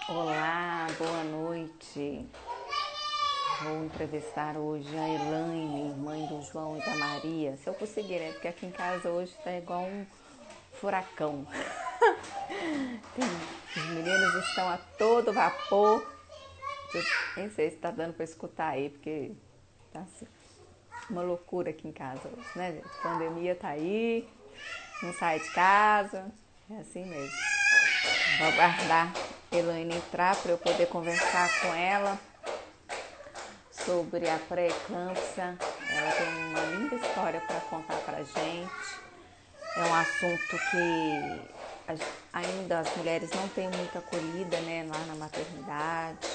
Olá, boa noite. Vou entrevistar hoje a Elaine, mãe do João e da Maria. Se eu conseguir, né? Porque aqui em casa hoje tá igual um furacão. Os meninos estão a todo vapor. Eu nem sei se tá dando para escutar aí, porque tá assim, uma loucura aqui em casa hoje, né, gente? A pandemia tá aí, não sai de casa, é assim mesmo. Vou aguardar a Elaine entrar para eu poder conversar com ela sobre a pré-eclâmpsia. Ela tem uma linda história para contar para gente. É um assunto que ainda as mulheres não têm muita acolhida, né, lá na maternidade.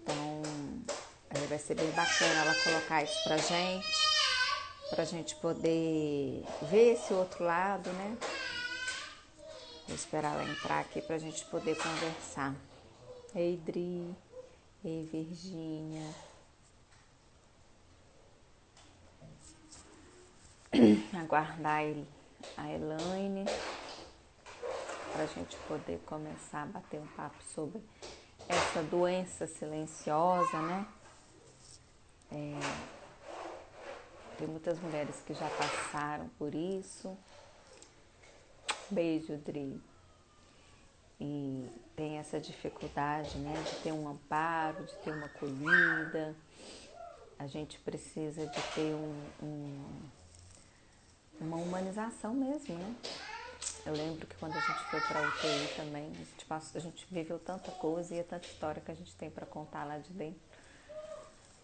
Então, vai ser bem bacana ela colocar isso pra gente poder ver esse outro lado, né? Vou esperar ela entrar aqui pra gente poder conversar. Ei, Dri. Ei, Virgínia. Aguardar a Elaine para a gente poder começar a bater um papo sobre essa doença silenciosa, né? Tem muitas mulheres que já passaram por isso. Beijo, Dri. E tem essa dificuldade, né, de ter um amparo, de ter uma acolhida. A gente precisa de ter uma humanização mesmo, né? Eu lembro que quando a gente foi para a UTI também, a gente viveu tanta coisa e é tanta história que a gente tem para contar lá de dentro.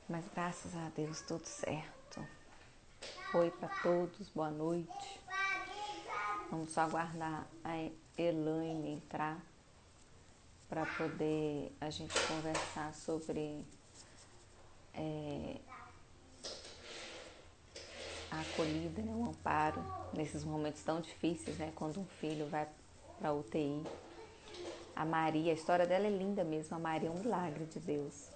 Mas graças a Deus tudo certo. Oi para todos, boa noite. Vamos só aguardar a Elaine entrar para poder a gente conversar sobre a acolhida, né, o amparo nesses momentos tão difíceis, né, quando um filho vai para a UTI. A Maria, a história dela é linda mesmo. A Maria é um milagre de Deus.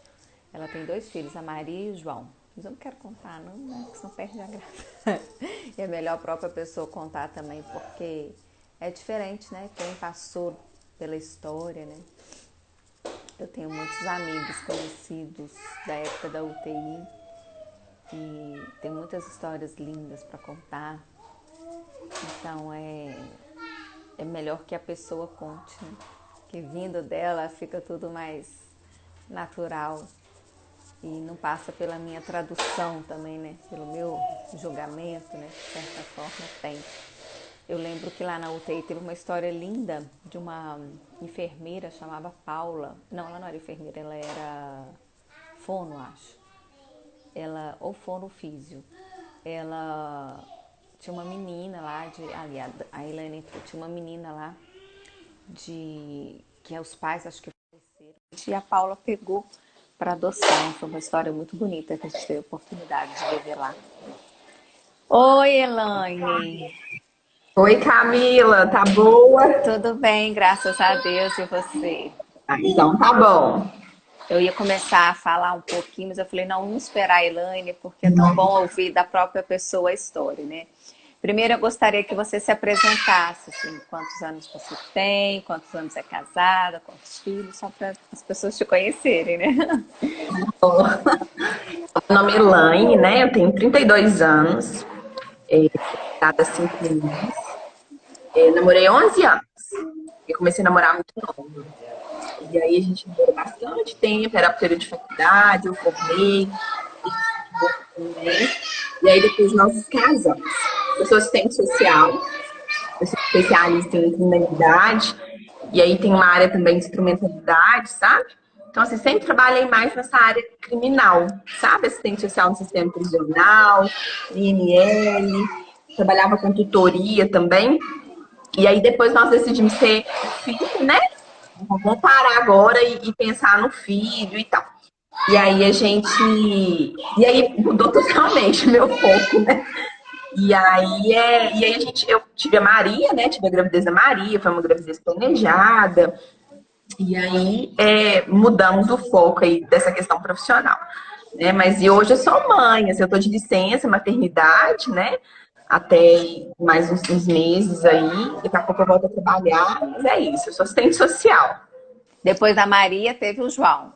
Ela tem 2 filhos, a Maria e o João. Mas eu não quero contar não, né? Porque senão perde a graça. E é melhor a própria pessoa contar também, porque é diferente, né? Quem passou pela história, né? Eu tenho muitos amigos conhecidos da época da UTI e tem muitas histórias lindas para contar. Então é melhor que a pessoa conte, né? Que vindo dela fica tudo mais natural e não passa pela minha tradução também, né? Pelo meu julgamento, né? De certa forma tem. Eu lembro que lá na UTI teve uma história linda de uma enfermeira chamada Paula. Não, ela não era enfermeira, ela era fono, acho. Ela, ou fono físio. Ela tinha uma menina lá aliás, a Helene tinha uma menina lá que os pais acho que faleceram. E a Paula pegou para adoção. Foi uma história muito bonita que a gente teve a oportunidade de viver lá. Oi, Elaine. Oi, Camila, tá boa? Tudo bem, graças a Deus, e você? Ah, então tá bom. Eu ia começar a falar um pouquinho, mas eu falei, não, vamos esperar a Elaine, porque é tão bom ouvir da própria pessoa a história, né? Primeiro, eu gostaria que você se apresentasse, assim, quantos anos você tem, quantos anos é casada, quantos filhos, só para as pessoas te conhecerem, né? Meu nome é Elaine, né? Eu tenho 32 anos, fui casada há 5 anos, namorei 11 anos. Eu comecei a namorar muito nova. E aí a gente namorou bastante tempo, era período de faculdade, eu formei, ele estudou também. E aí depois nós nos casamos. Eu sou assistente social, eu sou especialista em criminalidade, e aí tem uma área também de instrumentalidade, sabe? Então, assim, sempre trabalhei mais nessa área criminal, sabe? Assistente social no sistema prisional, IML, trabalhava com tutoria também. E aí depois nós decidimos ser filho, né? Vamos parar agora e pensar no filho e tal. E aí a gente. E aí mudou totalmente meu foco, né? E aí eu tive a Maria, né? Tive a gravidez da Maria, foi uma gravidez planejada. E aí mudamos o foco aí dessa questão profissional. Né? Mas e hoje eu sou mãe, assim, eu tô de licença, maternidade, né? Até mais uns meses aí, daqui a pouco eu volto a trabalhar, mas é isso, eu sou assistente social. Depois da Maria teve o João.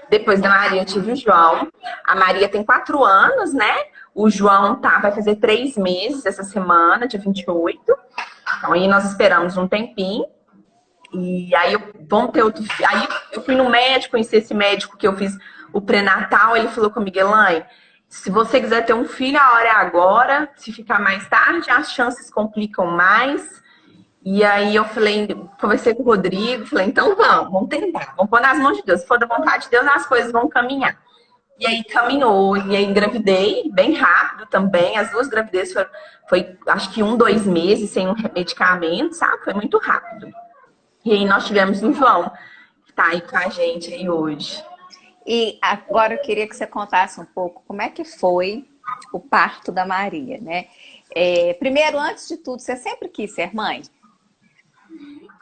Depois da Maria eu tive o João. A Maria tem 4 anos, né? O João vai fazer 3 meses essa semana, dia 28. Então aí nós esperamos um tempinho. E aí vamos ter outro filho. Aí eu fui no médico, conheci esse médico que eu fiz o pré-natal. Ele falou comigo: Elaine, se você quiser ter um filho, a hora é agora. Se ficar mais tarde, as chances complicam mais. E aí eu falei, conversei com o Rodrigo, falei, então vamos tentar, vamos pôr nas mãos de Deus. Se for da vontade de Deus, as coisas vão caminhar. E aí caminhou, e aí engravidei bem rápido também. As 2 gravidezes foi acho que 1, 2 meses sem um medicamento, sabe? Foi muito rápido. E aí nós tivemos o João, que tá aí com a gente aí hoje. E agora eu queria que você contasse um pouco como é que foi o parto da Maria, né? Primeiro, antes de tudo, você sempre quis ser mãe?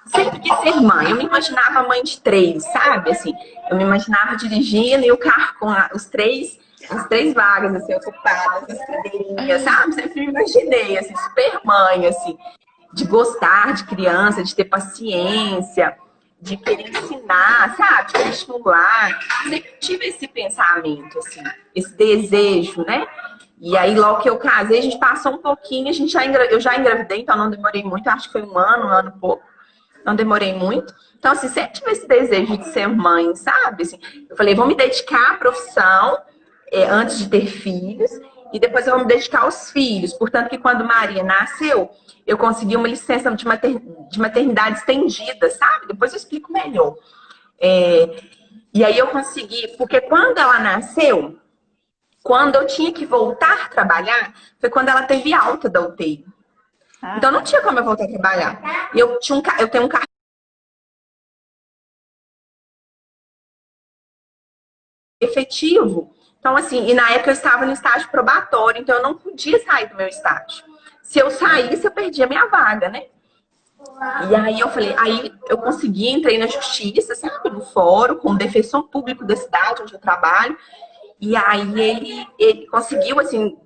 Sempre quis ser mãe. Eu me imaginava mãe de 3, sabe? Assim, eu me imaginava dirigindo e o carro com as três vagas assim, ocupadas, as cadeirinhas, sabe? Sempre me imaginei, assim, super mãe, assim, de gostar de criança, de ter paciência, de querer ensinar, sabe? De querer estimular. Sempre tive esse pensamento, assim, esse desejo, né? E aí, logo que eu casei, a gente passou um pouquinho, eu já engravidei, então não demorei muito, acho que foi um ano e pouco. Não demorei muito. Então, assim, sempre tive esse desejo de ser mãe, sabe? Assim, eu falei, vou me dedicar à profissão antes de ter filhos e depois eu vou me dedicar aos filhos. Portanto, que quando Maria nasceu, eu consegui uma licença de maternidade estendida, sabe? Depois eu explico melhor. E aí eu consegui, porque quando ela nasceu, quando eu tinha que voltar a trabalhar, foi quando ela teve alta da UTI. Então não tinha como eu voltar a trabalhar. E eu tenho um carro efetivo. Então, assim, e na época eu estava no estágio probatório, então eu não podia sair do meu estágio. Se eu saísse, eu perdia a minha vaga, né? E aí eu falei, aí eu consegui, entrei na justiça, sabe, no fórum, com o defensor público da cidade onde eu trabalho. E aí ele conseguiu, assim,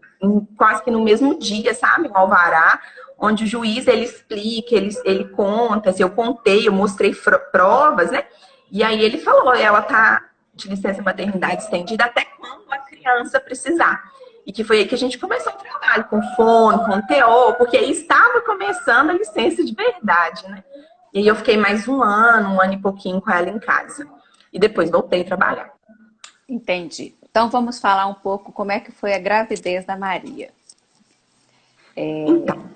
quase que no mesmo dia, sabe, um alvará, onde o juiz, ele explica, ele conta, assim, eu contei, eu mostrei provas, né? E aí ele falou, ela tá de licença maternidade estendida até quando a criança precisar. E que foi aí que a gente começou o trabalho, com fono, com TO, porque aí estava começando a licença de verdade, né? E aí eu fiquei mais um ano e pouquinho com ela em casa. E depois voltei a trabalhar. Entendi. Então vamos falar um pouco como é que foi a gravidez da Maria. Então,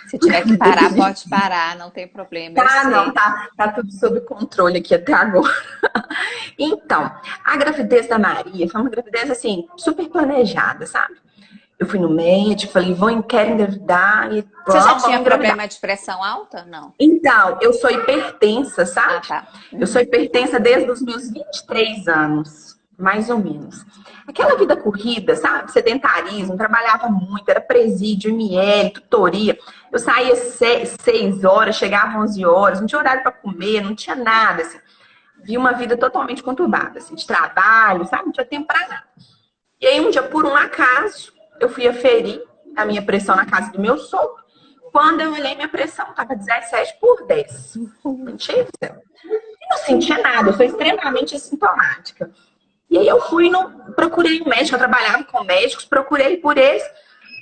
Se tiver que parar, pode parar, não tem problema. não, tá tudo sob controle aqui até agora. Então, a gravidez da Maria foi uma gravidez, assim, super planejada, sabe? Eu fui no médico, falei, quero engravidar e Você já vamos tinha engravidar. problema de pressão alta? Não. Então, eu sou hipertensa, sabe? Tá. Eu sou hipertensa desde os meus 23 anos, mais ou menos. Aquela vida corrida, sabe? Sedentarismo, trabalhava muito, era presídio, ML, tutoria. Eu saía 6 horas, chegava 11 horas, não tinha horário para comer, não tinha nada, assim. Vi uma vida totalmente conturbada, assim, de trabalho, sabe? Não tinha tempo para nada. E aí, um dia, por um acaso, eu fui aferir a minha pressão na casa do meu sogro. Quando eu olhei, minha pressão estava 17/10. Mentira. Eu não sentia nada, eu sou extremamente assintomática. E aí eu procurei um médico, eu trabalhava com médicos, procurei por eles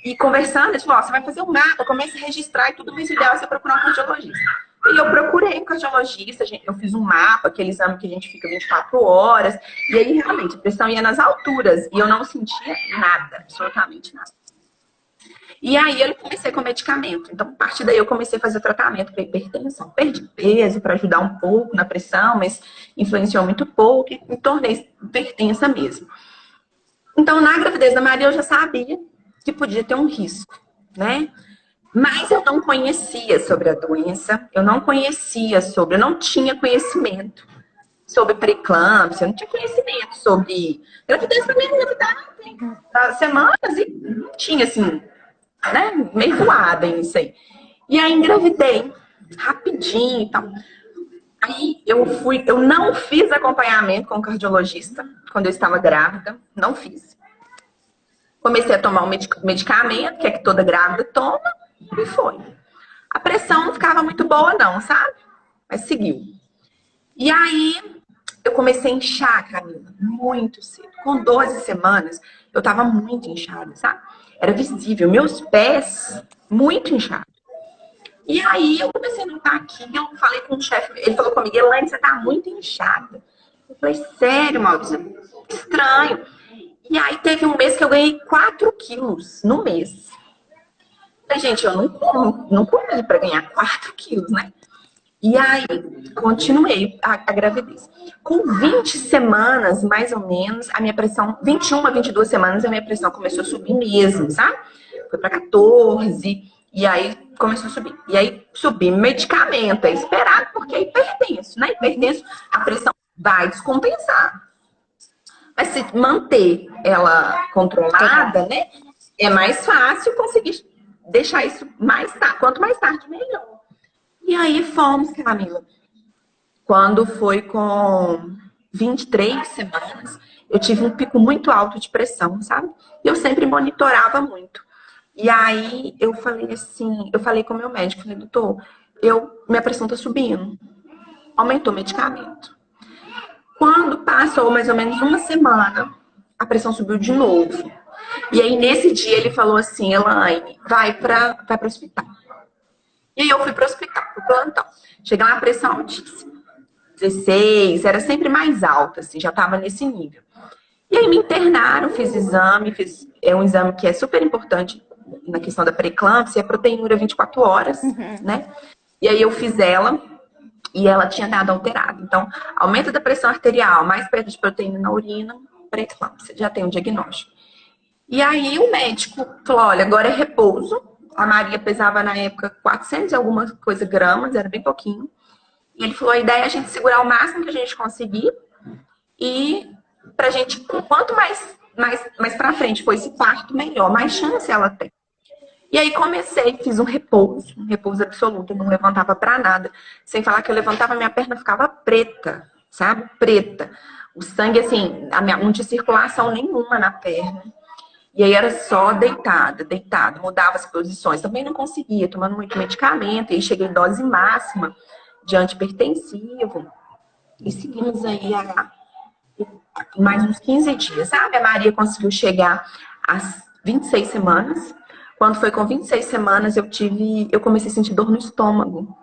e conversando, eles falaram, você vai fazer um mapa, começa a registrar e tudo, mas o ideal é você procurar um cardiologista. E eu procurei um cardiologista, eu fiz um mapa, aquele exame que a gente fica 24 horas, e aí realmente a pressão ia nas alturas e eu não sentia nada, absolutamente nada. E aí eu comecei com medicamento. Então, a partir daí eu comecei a fazer tratamento para hipertensão. Perdi peso para ajudar um pouco na pressão, mas influenciou muito pouco e me tornei hipertensa mesmo. Então, na gravidez da Maria eu já sabia que podia ter um risco, né? Mas eu não conhecia sobre a doença, eu não tinha conhecimento sobre pré-eclâmpsia, eu não tinha conhecimento sobre gravidez para mim, engravidar semanas e não tinha, assim, né, meio voada nisso aí. E aí engravidei rapidinho e tal. Aí eu não fiz acompanhamento com o cardiologista quando eu estava grávida, não fiz. Comecei a tomar um medicamento, que é que toda grávida toma, e foi. A pressão não ficava muito boa não, sabe? mas seguiu. E aí, eu comecei a inchar, Camila, muito cedo. Com 12 semanas, eu tava muito inchada, sabe? Era visível, meus pés muito inchados. E aí, eu comecei a notar aquilo, eu falei com o chefe, ele falou comigo, Elaine, você tá muito inchada. Eu falei, sério, Maurício, estranho. E aí, teve um mês que eu ganhei 4 quilos no mês. Falei, gente, eu não comi pra ganhar 4 quilos, né? E aí, continuei a gravidez. Com 20 semanas, mais ou menos, a minha pressão, 21 a 22 semanas, a minha pressão começou a subir mesmo, sabe? Foi para 14, e aí começou a subir. E aí, subir medicamento, é esperado, porque é hipertenso, né? Hipertenso, a pressão vai descompensar. Mas se manter ela controlada, né? É mais fácil conseguir deixar isso mais tarde. Quanto mais tarde, melhor. E aí fomos, Camila. Quando foi com 23 semanas, eu tive um pico muito alto de pressão, sabe? E eu sempre monitorava muito. E aí eu falei assim, eu falei com o meu médico, falei, doutor, minha pressão tá subindo. Aumentou o medicamento. Quando passou mais ou menos uma semana, a pressão subiu de novo. E aí nesse dia ele falou assim, Elaine, vai para o hospital. E aí eu fui para o hospital, pro plantão. Cheguei lá, a pressão altíssima. 16, era sempre mais alta, assim, já estava nesse nível. E aí me internaram, fiz exame, é um exame que é super importante na questão da pré-eclâmpsia, é proteinúria 24 horas, né? E aí eu fiz ela e ela tinha dado alterado. Então, aumento da pressão arterial, mais perda de proteína na urina, pré-eclâmpsia, já tem um diagnóstico. E aí o médico falou, olha, agora é repouso. A Maria pesava na época 400 e alguma coisa gramas, era bem pouquinho. E ele falou, a ideia é a gente segurar o máximo que a gente conseguir e pra gente, quanto mais pra frente for esse parto, melhor, mais chance ela tem. E aí comecei, fiz um repouso absoluto, eu não levantava pra nada. Sem falar que eu levantava, minha perna ficava preta, sabe? Preta. O sangue, assim, não tinha circulação nenhuma na perna. E aí era só deitada, mudava as posições. Também não conseguia, tomando muito medicamento. E aí cheguei em dose máxima de antipertensivo. E seguimos aí mais uns 15 dias, sabe? A Maria conseguiu chegar às 26 semanas. Quando foi com 26 semanas, eu comecei a sentir dor no estômago,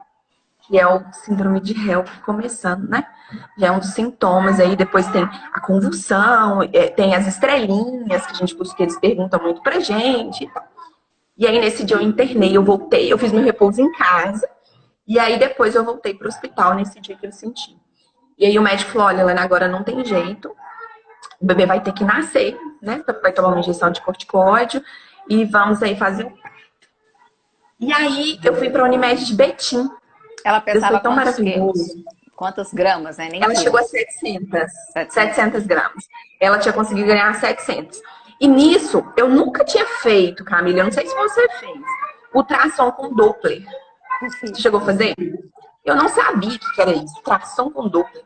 que é o síndrome de HELP começando, né? Já é um dos sintomas. Aí depois tem a convulsão, tem as estrelinhas, que a gente busca, eles perguntam muito pra gente e tal. E aí nesse dia eu internei, eu voltei, eu fiz meu repouso em casa. E aí depois eu voltei pro hospital nesse dia que eu senti. E aí o médico falou, olha, Helena, agora não tem jeito. O bebê vai ter que nascer, né? Vai tomar uma injeção de corticóide e vamos aí fazer. E aí eu fui pra Unimed de Betim. Ela Deus foi pesava tão quantos quilos? maravilhoso. Quantas gramas, né? Nem Ela chegou a quilos. 700, 700. 700 gramas. Ela tinha conseguido ganhar 700. E nisso, eu nunca tinha feito, Camila, eu não sei se você fez, ultrassom com Doppler. Você chegou a fazer? Eu não sabia o que era isso, ultrassom com Doppler.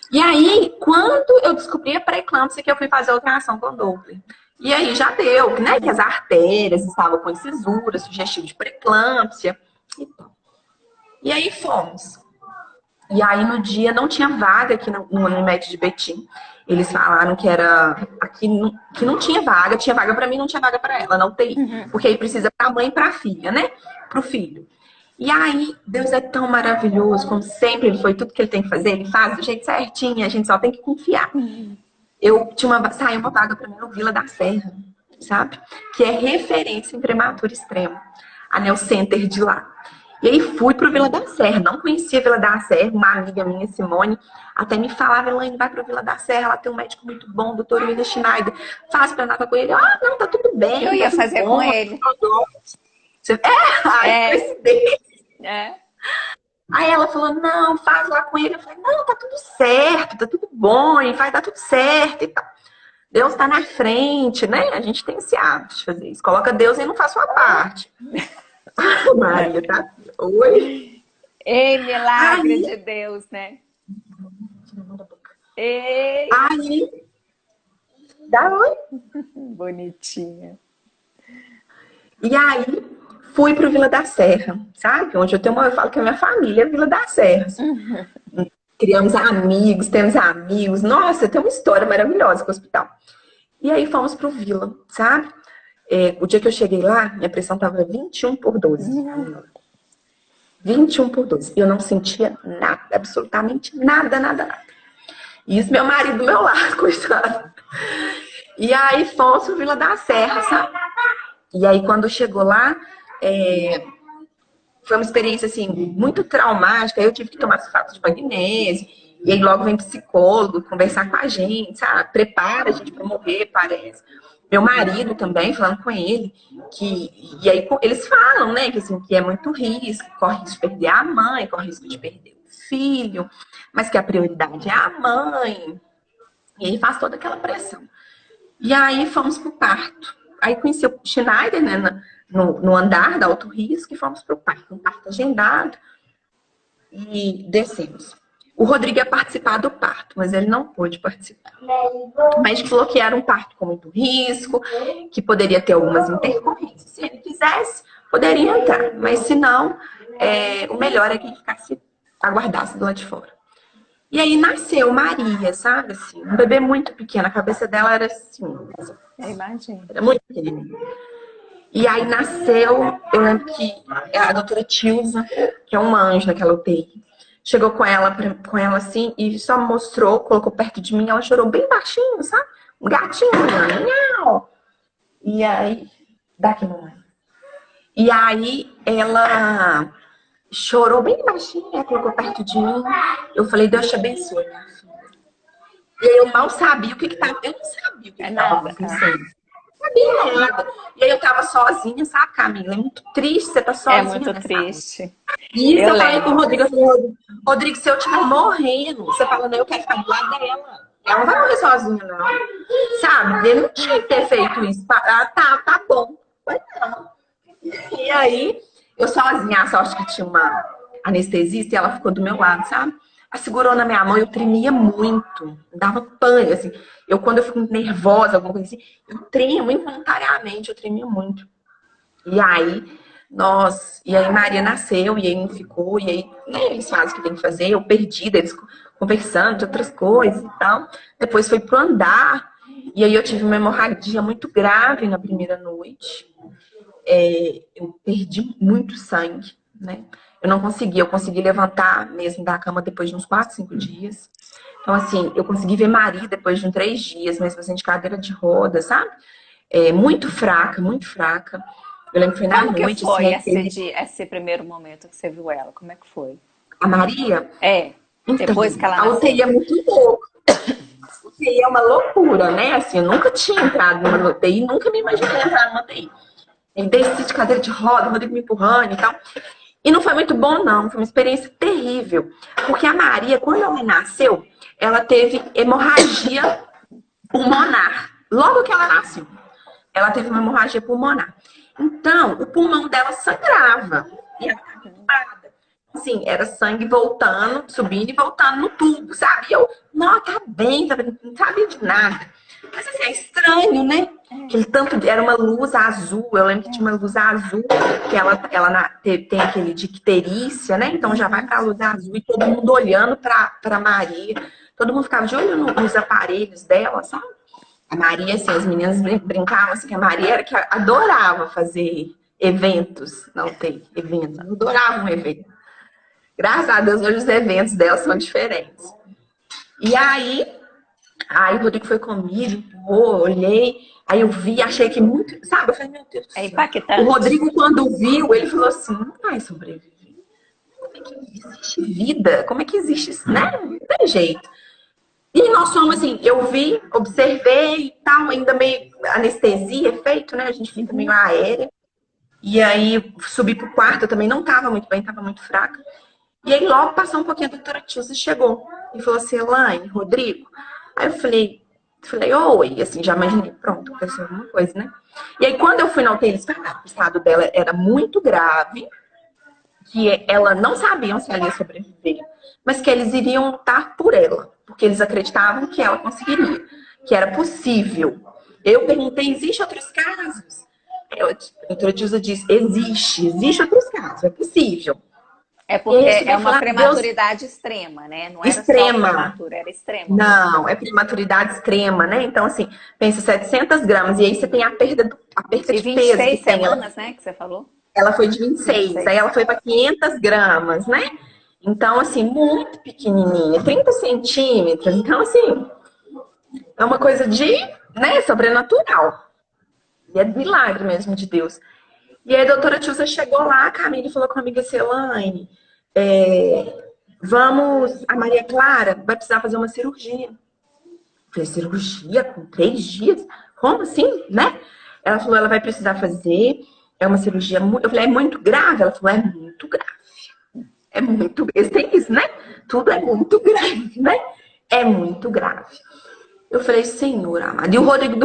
E aí, quando eu descobri a pré-eclâmpsia, que eu fui fazer a ultrassom com Doppler. E aí já deu, né? Que as artérias estavam com cisura, sugestivo de pré-eclâmpsia e tal. E aí fomos. E aí no dia não tinha vaga aqui no Unimed de Betim. Eles falaram que era aqui que não tinha vaga, tinha vaga para mim, não tinha vaga para ela, não tem, porque aí precisa para a mãe e para a filha, né? Para o filho. E aí Deus é tão maravilhoso, como sempre ele foi tudo que ele tem que fazer, ele faz do jeito certinho, a gente só tem que confiar. Eu saiu uma vaga para mim no Vila da Serra, sabe? Que é referência em prematuro extremo, a Neo Center de lá. E aí fui pro Vila da Serra, não conhecia Vila da Serra, uma amiga minha, Simone, até me falava, Elaine, vai pro Vila da Serra, lá tem um médico muito bom, doutor William Schneider, faz pré-natal com ele. Ah, não, tá tudo bem, Eu ia tá tudo fazer bom, com ele. É, Coincidência. é. Aí ela falou, não, faz lá com ele. Eu falei, não, tá tudo certo, tá tudo bom, e vai dar tudo certo e tal. Deus tá na frente, né? A gente tem esse hábito de fazer isso. Coloca Deus e não faz sua parte. Maria, tá? Oi? Ei, milagre Aí, de Deus, né? Ei, aí, dá oi. bonitinha. E aí, fui pro Vila da Serra, sabe? Onde eu falo que a minha família é Vila da Serra. Criamos amigos, temos amigos. Nossa, tem uma história maravilhosa com o hospital. E aí fomos pro Vila, sabe? O dia que eu cheguei lá, minha pressão tava 21/12. 21/12. Eu não sentia nada, absolutamente nada, nada, nada. E isso meu marido do meu lado, coitado. E aí fomos pro Vila da Serra, sabe? E aí quando chegou lá, foi uma experiência, assim, muito traumática. Eu tive que tomar sulfato de magnésio. E aí logo vem psicólogo conversar com a gente, sabe? Prepara a gente para morrer, parece. Meu marido também, falando com ele, e aí eles falam, né, que, assim, que é muito risco, corre risco de perder a mãe, corre risco de perder o filho, mas que a prioridade é a mãe. E aí faz toda aquela pressão. E aí fomos pro parto. Aí conheci o Schneider, né, no andar da alto risco, e fomos pro parto. Um parto agendado. E descemos. O Rodrigo ia participar do parto, mas ele não pôde participar. O médico falou que era um parto com muito risco, que poderia ter algumas intercorrências. Se ele quisesse, poderia entrar. Mas se não, o melhor é que ele ficasse, aguardasse do lado de fora. E aí nasceu Maria, sabe? Assim, um bebê muito pequeno. A cabeça dela era assim. Eu imagino. Era muito pequenininha. E aí nasceu, eu lembro que a doutora Tilza, que é um anjo naquela UTI, chegou com ela assim e só mostrou, colocou perto de mim, ela chorou bem baixinho, sabe? Um gatinho, miau. E aí, daqui, mamãe. E aí ela chorou bem baixinho, ela colocou perto de mim. Eu falei, Deus te abençoe, minha filha. E aí eu mal sabia o que tava, eu não sabia o que tava acontecendo. Não sabia nada. E aí eu tava sozinha, sabe, Camila? É muito triste você tá sozinha. É muito triste. E isso eu falei com o Rodrigo, eu falei, Rodrigo, se eu estiver morrendo, você fala, não, eu quero ficar do lado dela. Ela não vai morrer sozinha, não. Sabe? Ele não tinha que ter feito isso. Tá bom. Mas não. E aí, eu sozinha, a sorte que tinha uma anestesista e ela ficou do meu lado, sabe? Ela segurou na minha mão, eu tremia muito. Dava pânico, assim. Quando eu fico nervosa, alguma coisa assim, eu tremo involuntariamente, eu tremia muito. E aí, e aí Maria nasceu, e aí não ficou, e aí, né, eles fazem o que tem que fazer, eu perdida, eles conversando de outras coisas e tal. Depois foi pro andar, e aí eu tive uma hemorragia muito grave na primeira noite. Eu perdi muito sangue, né? Eu consegui levantar mesmo da cama depois de uns 4, 5 dias. Então, assim, eu consegui ver Maria depois de uns 3 dias, mesmo assim, de cadeira de roda, sabe? Muito fraca, muito fraca. Eu lembro que foi na noite. Como que foi esse primeiro momento que você viu ela? Como é que foi? A Maria? Então, depois que ela nasceu. A UTI é muito louca. A UTI é uma loucura, né? Assim, eu nunca tinha entrado numa UTI, nunca me imaginei entrar numa UTI. Ele desci de cadeira de roda, o Rodrigo me empurrando e tal. E não foi muito bom, não. Foi uma experiência terrível. Porque a Maria, quando ela nasceu, ela teve hemorragia pulmonar. Logo que ela nasceu, ela teve uma hemorragia pulmonar. Então, o pulmão dela sangrava. E ela estava ocupada. Assim, era sangue voltando, subindo e voltando no tubo, sabe? E eu, não, tá bem, não sabia de nada. Mas assim, é estranho, né? Aquele tanto, era uma luz azul, eu lembro que tinha uma luz azul, que ela tem aquele de icterícia, né? Então já vai pra luz azul e todo mundo olhando pra Maria. Todo mundo ficava de olho nos aparelhos dela, sabe? A Maria, assim, as meninas brincavam assim, que a Maria era que adorava fazer eventos, não tem eventos, adorava um evento. Graças a Deus, hoje os eventos dela são diferentes. E aí o Rodrigo foi comigo, olhei, aí eu vi, achei que muito, sabe? Eu falei, meu Deus do céu. É impactante. O Rodrigo, quando viu, ele falou assim, não vai sobreviver. Como é que existe vida? Como é que existe isso, né? Não tem jeito. E nós fomos assim, eu vi, observei e tal, ainda meio anestesia, efeito, né? A gente fica meio aérea. E aí subi pro quarto, eu também não tava muito bem, tava muito fraca. E aí logo passou um pouquinho, a doutora Tilza chegou e falou assim, Elaine, Rodrigo. Aí eu falei, oi, assim, já imaginei, pronto, aconteceu alguma coisa, né? E aí quando eu fui na UTI, eles falaram que o estado dela era muito grave, que ela não sabiam se ela ia sobreviver, mas que eles iriam lutar por ela, porque eles acreditavam que ela conseguiria, que era possível. Eu perguntei, existem outros casos? A doutora Tilza diz, existe outros casos, é possível. É porque é uma falar, prematuridade extrema, né? Não era só extrema. prematura, era extrema. Não, é prematuridade extrema, né? Então, assim, pensa 700 gramas, e aí você tem a perda E de peso que 26 tem. semanas, né, que você falou? Ela foi de 26, 26. aí ela foi para 500 gramas, né? Então, assim, muito pequenininha, 30 centímetros. Então, assim, é uma coisa de, né, sobrenatural. E é milagre mesmo de Deus. E aí a doutora Tilza chegou lá, a Camila falou com a amiga Elaine, a Maria Clara vai precisar fazer uma cirurgia. Eu falei, cirurgia com 3 dias? Como assim, né? Ela falou, ela vai precisar fazer, é uma cirurgia muito... Eu falei, é muito grave? Ela falou, é muito grave. É muito grave. Tem isso, né? Tudo é muito grave, né? É muito grave. Eu falei, Senhor amado. E o Rodrigo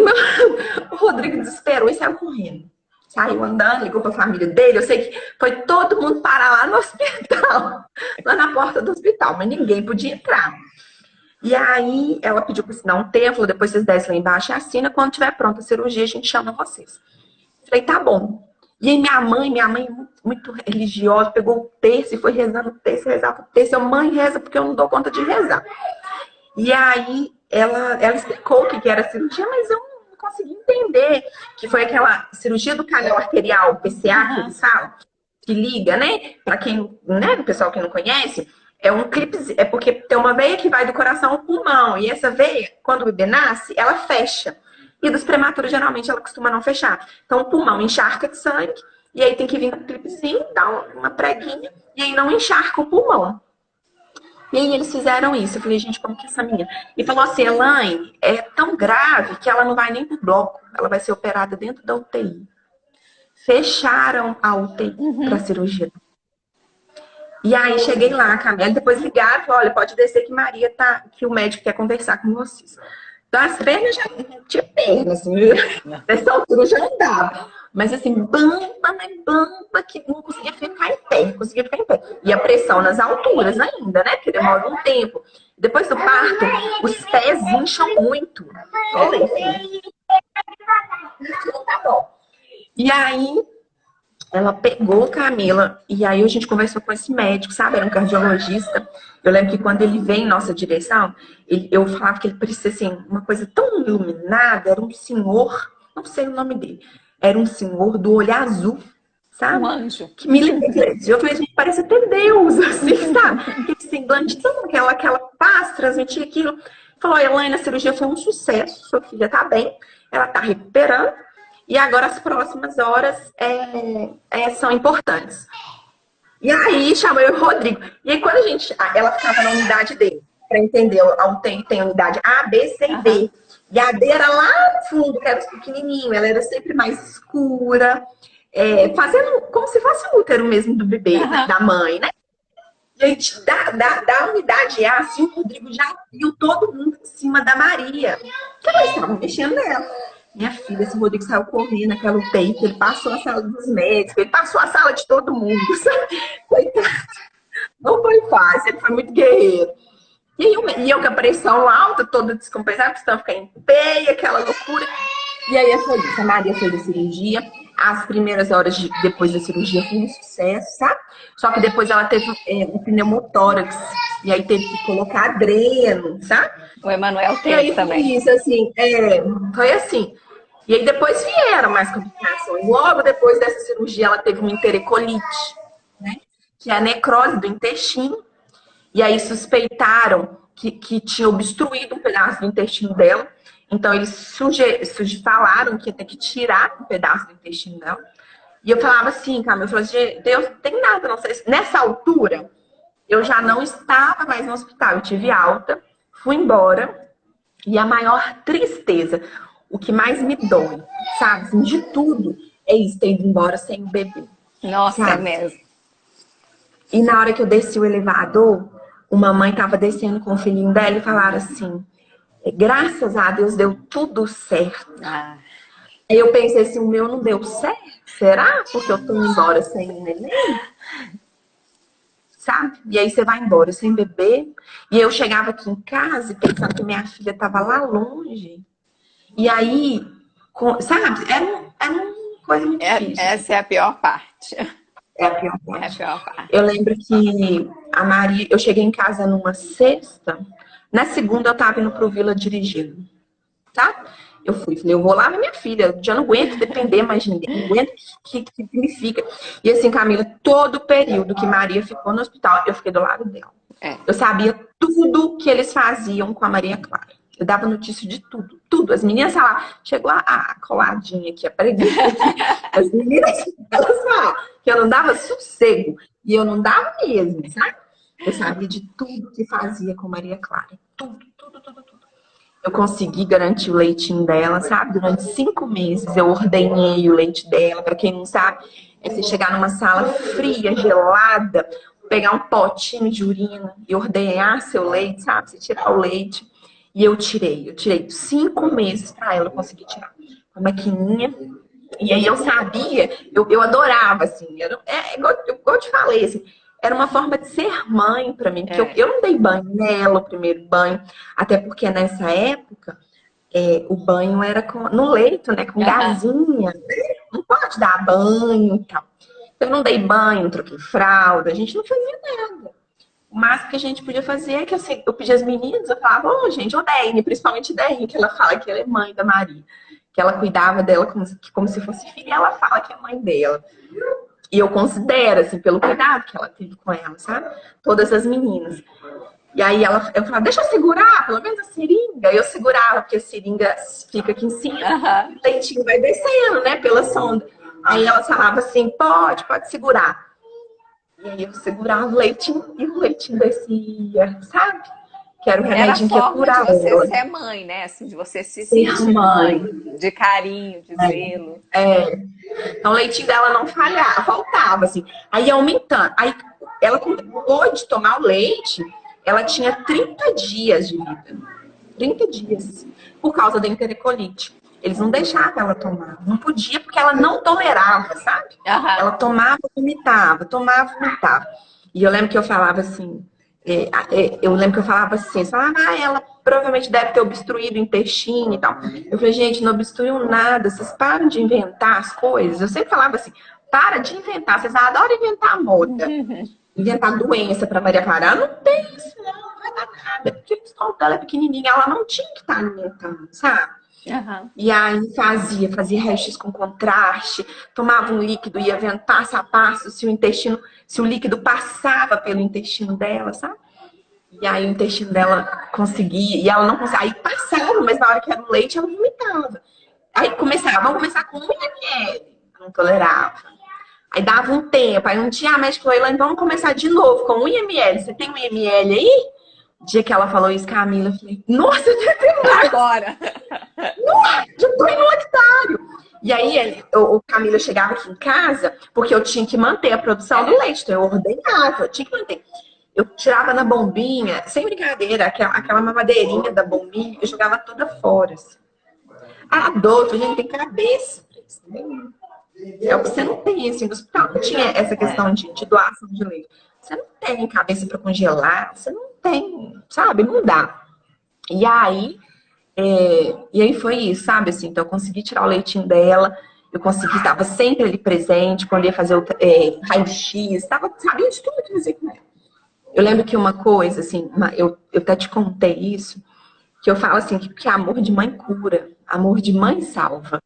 o Rodrigo desesperou e saiu correndo. Saiu andando, ligou pra família dele. Eu sei que foi todo mundo parar lá no hospital, lá na porta do hospital, mas ninguém podia entrar. E aí ela pediu para assinar um termo, falou, depois vocês descem lá embaixo e assina, quando tiver pronta a cirurgia, a gente chama vocês. Falei, tá bom. E aí minha mãe muito religiosa, pegou o terço e foi rezando o terço, rezava o terço. Eu, mãe, reza porque eu não dou conta de rezar. E aí ela explicou o que era a cirurgia, mas eu não consegui entender, que foi aquela cirurgia do canal arterial, PCA, que eles falam, que liga, né? Para quem, né, o pessoal que não conhece, é um clipe, é porque tem uma veia que vai do coração ao pulmão, e essa veia, quando o bebê nasce, ela fecha. E dos prematuros, geralmente, ela costuma não fechar. Então, o pulmão encharca de sangue, e aí tem que vir um clipezinho, dar uma preguinha, e aí não encharca o pulmão. E aí eles fizeram isso. Eu falei, gente, como que é essa menina? E falou assim, Elaine, é tão grave que ela não vai nem pro bloco. Ela vai ser operada dentro da UTI. Fecharam a UTI para cirurgia. E aí cheguei lá, Camila, depois ligaram, falou, olha, pode descer que Maria tá, que o médico quer conversar com vocês. Então as pernas já não tinha perna, assim, nessa altura já andava. Mas assim, bamba, que não conseguia ficar em pé, não conseguia ficar em pé. E a pressão nas alturas ainda, né? Porque demora um tempo. Depois do parto, os pés incham muito. Olha assim. Tá bom. E aí, ela pegou Camila, e aí a gente conversou com esse médico, sabe? Era um cardiologista. Eu lembro que quando ele veio em nossa direção, eu falava que ele parecia assim, uma coisa tão iluminada, era um senhor, não sei o nome dele, era um senhor do olho azul, sabe? Um anjo. Que me lembra. Eu falei, gente, parece até Deus, assim, sabe? Aquele semblante, toda aquela paz, transmitir aquilo. Falou, Elaine, a cirurgia foi um sucesso, sua filha tá bem, ela tá recuperando. E agora as próximas horas são importantes. E aí chamou eu e o Rodrigo. E aí quando ela ficava na unidade D, para entender, a UTI tem unidade A, B, C e D. E a D era lá no fundo, que era os pequenininhos, ela era sempre mais escura, fazendo como se fosse o útero mesmo do bebê, da mãe, né? Gente, da unidade A, assim, o Rodrigo já viu todo mundo em cima da Maria. Que ela estava mexendo nela. Minha filha, esse Rodrigo saiu correndo naquela UTI, ele passou a sala dos médicos, ele passou a sala de todo mundo, sabe? Coitado. Não foi fácil, ele foi muito guerreiro. E eu com a pressão alta, toda descompensada, precisava ficar em pé, aquela loucura. E aí foi isso, a Maria fez a cirurgia. As primeiras horas depois da cirurgia foi um sucesso, sabe? Só que depois ela teve um pneumotórax. E aí teve que colocar adreno, sabe? O Emanuel teve e aí também. Foi isso, assim, foi assim. E aí depois vieram mais complicações. Logo depois dessa cirurgia, ela teve uma enterocolite, né? Que é a necrose do intestino. E aí suspeitaram que tinha obstruído um pedaço do intestino dela. Então, eles falaram que ia ter que tirar um pedaço do intestino dela. E eu falava assim, Camila, eu falava assim, Deus, não tem nada, não sei. Nessa altura, eu já não estava mais no hospital. Eu tive alta, fui embora. E a maior tristeza, o que mais me dói, sabe, assim, de tudo, é isso, ter ido embora sem o bebê. Nossa, sabe? É mesmo. E na hora que eu desci o elevador, uma mãe estava descendo com o filhinho dela e falaram assim, graças a Deus deu tudo certo. Aí eu pensei assim, o meu não deu certo? Será? Porque eu tô embora sem o neném? Sabe? E aí você vai embora sem bebê. E eu chegava aqui em casa pensando que minha filha estava lá longe. E aí, sabe? Era coisa muito difícil. Essa é a pior parte. É a pior É a parte. pior parte. Eu lembro que a Maria, eu cheguei em casa numa sexta, na segunda eu tava indo pro Vila dirigindo, tá? Eu falei, eu vou lá ver minha filha, eu já não aguento depender mais de ninguém, não aguento que significa. E assim, Camila, todo o período que Maria ficou no hospital, eu fiquei do lado dela. Eu sabia tudo que eles faziam com a Maria Clara. Eu dava notícia de tudo, tudo. As meninas falavam, chegou a coladinha aqui, a preguiça aqui. As meninas, elas falavam que eu não dava sossego. E eu não dava mesmo, sabe? Eu sabia de tudo que fazia com Maria Clara. Tudo, tudo, tudo, tudo. Eu consegui garantir o leitinho dela, sabe? Durante 5 meses eu ordenhei o leite dela. Para quem não sabe, é você chegar numa sala fria, gelada, pegar um potinho de urina e ordenhar seu leite, sabe? Você tirar o leite. E eu tirei 5 meses para ela conseguir tirar. Uma maquininha. E aí eu sabia, eu adorava, assim. Igual eu te falei, assim. Era uma forma de ser mãe para mim, porque eu não dei banho nela, o primeiro banho, até porque nessa época o banho era no leito, né, com gazinha, né? Não pode dar banho e tal. Então eu não dei banho, não troquei fralda, a gente não fazia nada. O máximo que a gente podia fazer é que eu pedia as meninas, eu falava, gente, Daiane, principalmente Daiane, que ela fala que ela é mãe da Maria, que ela cuidava dela como se fosse filha, e ela fala que é mãe dela. E eu considero, assim, pelo cuidado que ela teve com ela, sabe? Todas as meninas. E aí eu falava, deixa eu segurar, pelo menos a seringa. Eu segurava, porque a seringa fica aqui em cima, o leitinho vai descendo, né, pela sonda. Aí ela falava assim, pode segurar. E aí eu segurava o leitinho e o leitinho descia, sabe? Que era o remedinho que ia curar de você ela. ser mãe, né? Assim, de você se sentir mãe, de carinho, de zelo. Então o leitinho dela não falhava, faltava, assim. Aí ia aumentando. Aí ela pôde tomar o leite, ela tinha 30 dias de vida. 30 dias. Por causa da enterocolite. Eles não deixavam ela tomar. Não podia, porque ela não tolerava, sabe? Ela tomava, vomitava, tomava, vomitava. E eu lembro que eu falava assim, ela provavelmente deve ter obstruído o intestino e tal. Eu falei, gente, não obstruiu nada, vocês param de inventar as coisas. Eu sempre falava assim, para de inventar, vocês adoram inventar moda. Inventar doença para Maria Clara. Não tem isso, não vai dar nada. Porque o estômago dela é pequenininha, ela não tinha que estar alimentando, sabe? E aí fazia raio-x com contraste, tomava um líquido, ia vendo passo a passo se o líquido passava pelo intestino dela, sabe? E aí o intestino dela conseguia, e ela não conseguia, aí passava, mas na hora que era o leite, ela vomitava. Aí vamos começar com 1 ml, não tolerava. Aí dava um tempo, aí um dia a médica falou, então vamos começar de novo com 1 ml, você tem 1 ml aí? O dia que ela falou isso, Camila, eu falei, nossa, eu já tenho mais. Agora. Nossa, já tô em lactário. E aí, o Camila chegava aqui em casa, porque eu tinha que manter a produção do leite, então eu ordenhava, eu tinha que manter. Eu tirava na bombinha, sem brincadeira, aquela mamadeirinha da bombinha, eu jogava toda fora. Assim. Adulto, a gente tem cabeça. É o que você não tem, assim, no hospital não tinha essa questão de doação de leite. Você não tem cabeça para congelar, você não tem, sabe? Não dá. E aí foi isso, sabe? Assim, então eu consegui tirar o leitinho dela, eu consegui, estava sempre ali presente, quando ia fazer o raio-x, sabia de tudo que fazer com ela. Eu lembro que uma coisa, assim, eu até te contei isso, que eu falo assim, que amor de mãe cura, amor de mãe salva.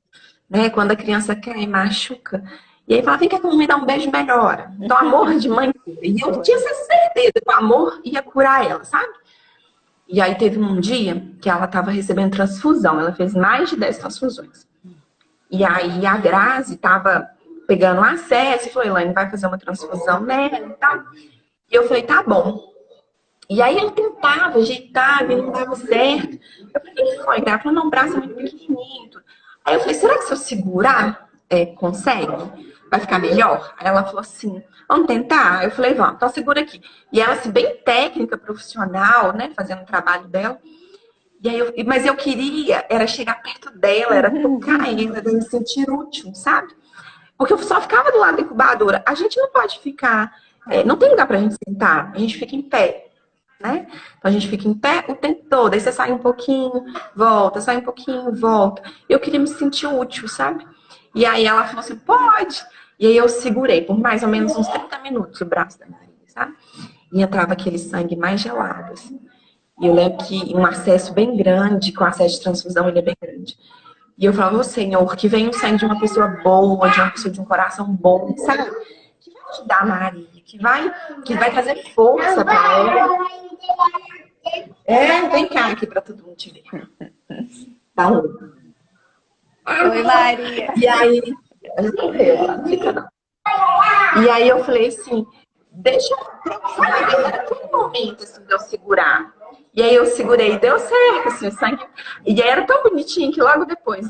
Né? Quando a criança quer e machuca. E aí fala, vem cá que me dar um beijo melhora. Então, amor de mãe cura. E eu tinha essa certeza que o amor ia curar ela, sabe? E aí teve um dia que ela estava recebendo transfusão. Ela fez mais de 10 transfusões. E aí a Grazi estava pegando acesso e falou, Elaine, vai fazer uma transfusão nela e tal. E eu falei, tá bom. E aí ela tentava, ajeitava e não dava certo. Eu falei, o que foi? Ela falou, não, o braço é muito pequenininho. Aí eu falei, será que se eu segurar, consegue? Vai ficar melhor? Aí ela falou assim, vamos tentar? Eu falei, vamos, então segura aqui. E ela, assim, bem técnica, profissional, né, fazendo o trabalho dela. E aí mas eu queria, era chegar perto dela, era tocar ela, era me sentir útil, sabe? Porque eu só ficava do lado da incubadora. A gente não pode ficar, não tem lugar pra gente sentar, a gente fica em pé. Né? Então a gente fica em pé o tempo todo, aí você sai um pouquinho, volta, sai um pouquinho, volta. Eu queria me sentir útil, sabe? E aí ela falou assim, pode. E aí eu segurei por mais ou menos uns 30 minutos o braço da Maria, sabe? E entrava aquele sangue mais gelado, assim. E eu lembro que um acesso bem grande, com acesso de transfusão, ele é bem grande. E eu falava, ô Senhor, que venha o sangue de uma pessoa boa, de uma pessoa de um coração bom, sabe? Que vai ajudar a Maria, que vai trazer força para ela. Vem cá aqui para todo mundo te ver. Dá um. Oi, Maria. E aí, não vê, ela não fica não. E aí eu falei assim, deixa eu falar, aquele momento assim, de eu segurar. E aí eu segurei e deu certo, assim, o sangue. E aí era tão bonitinho que logo depois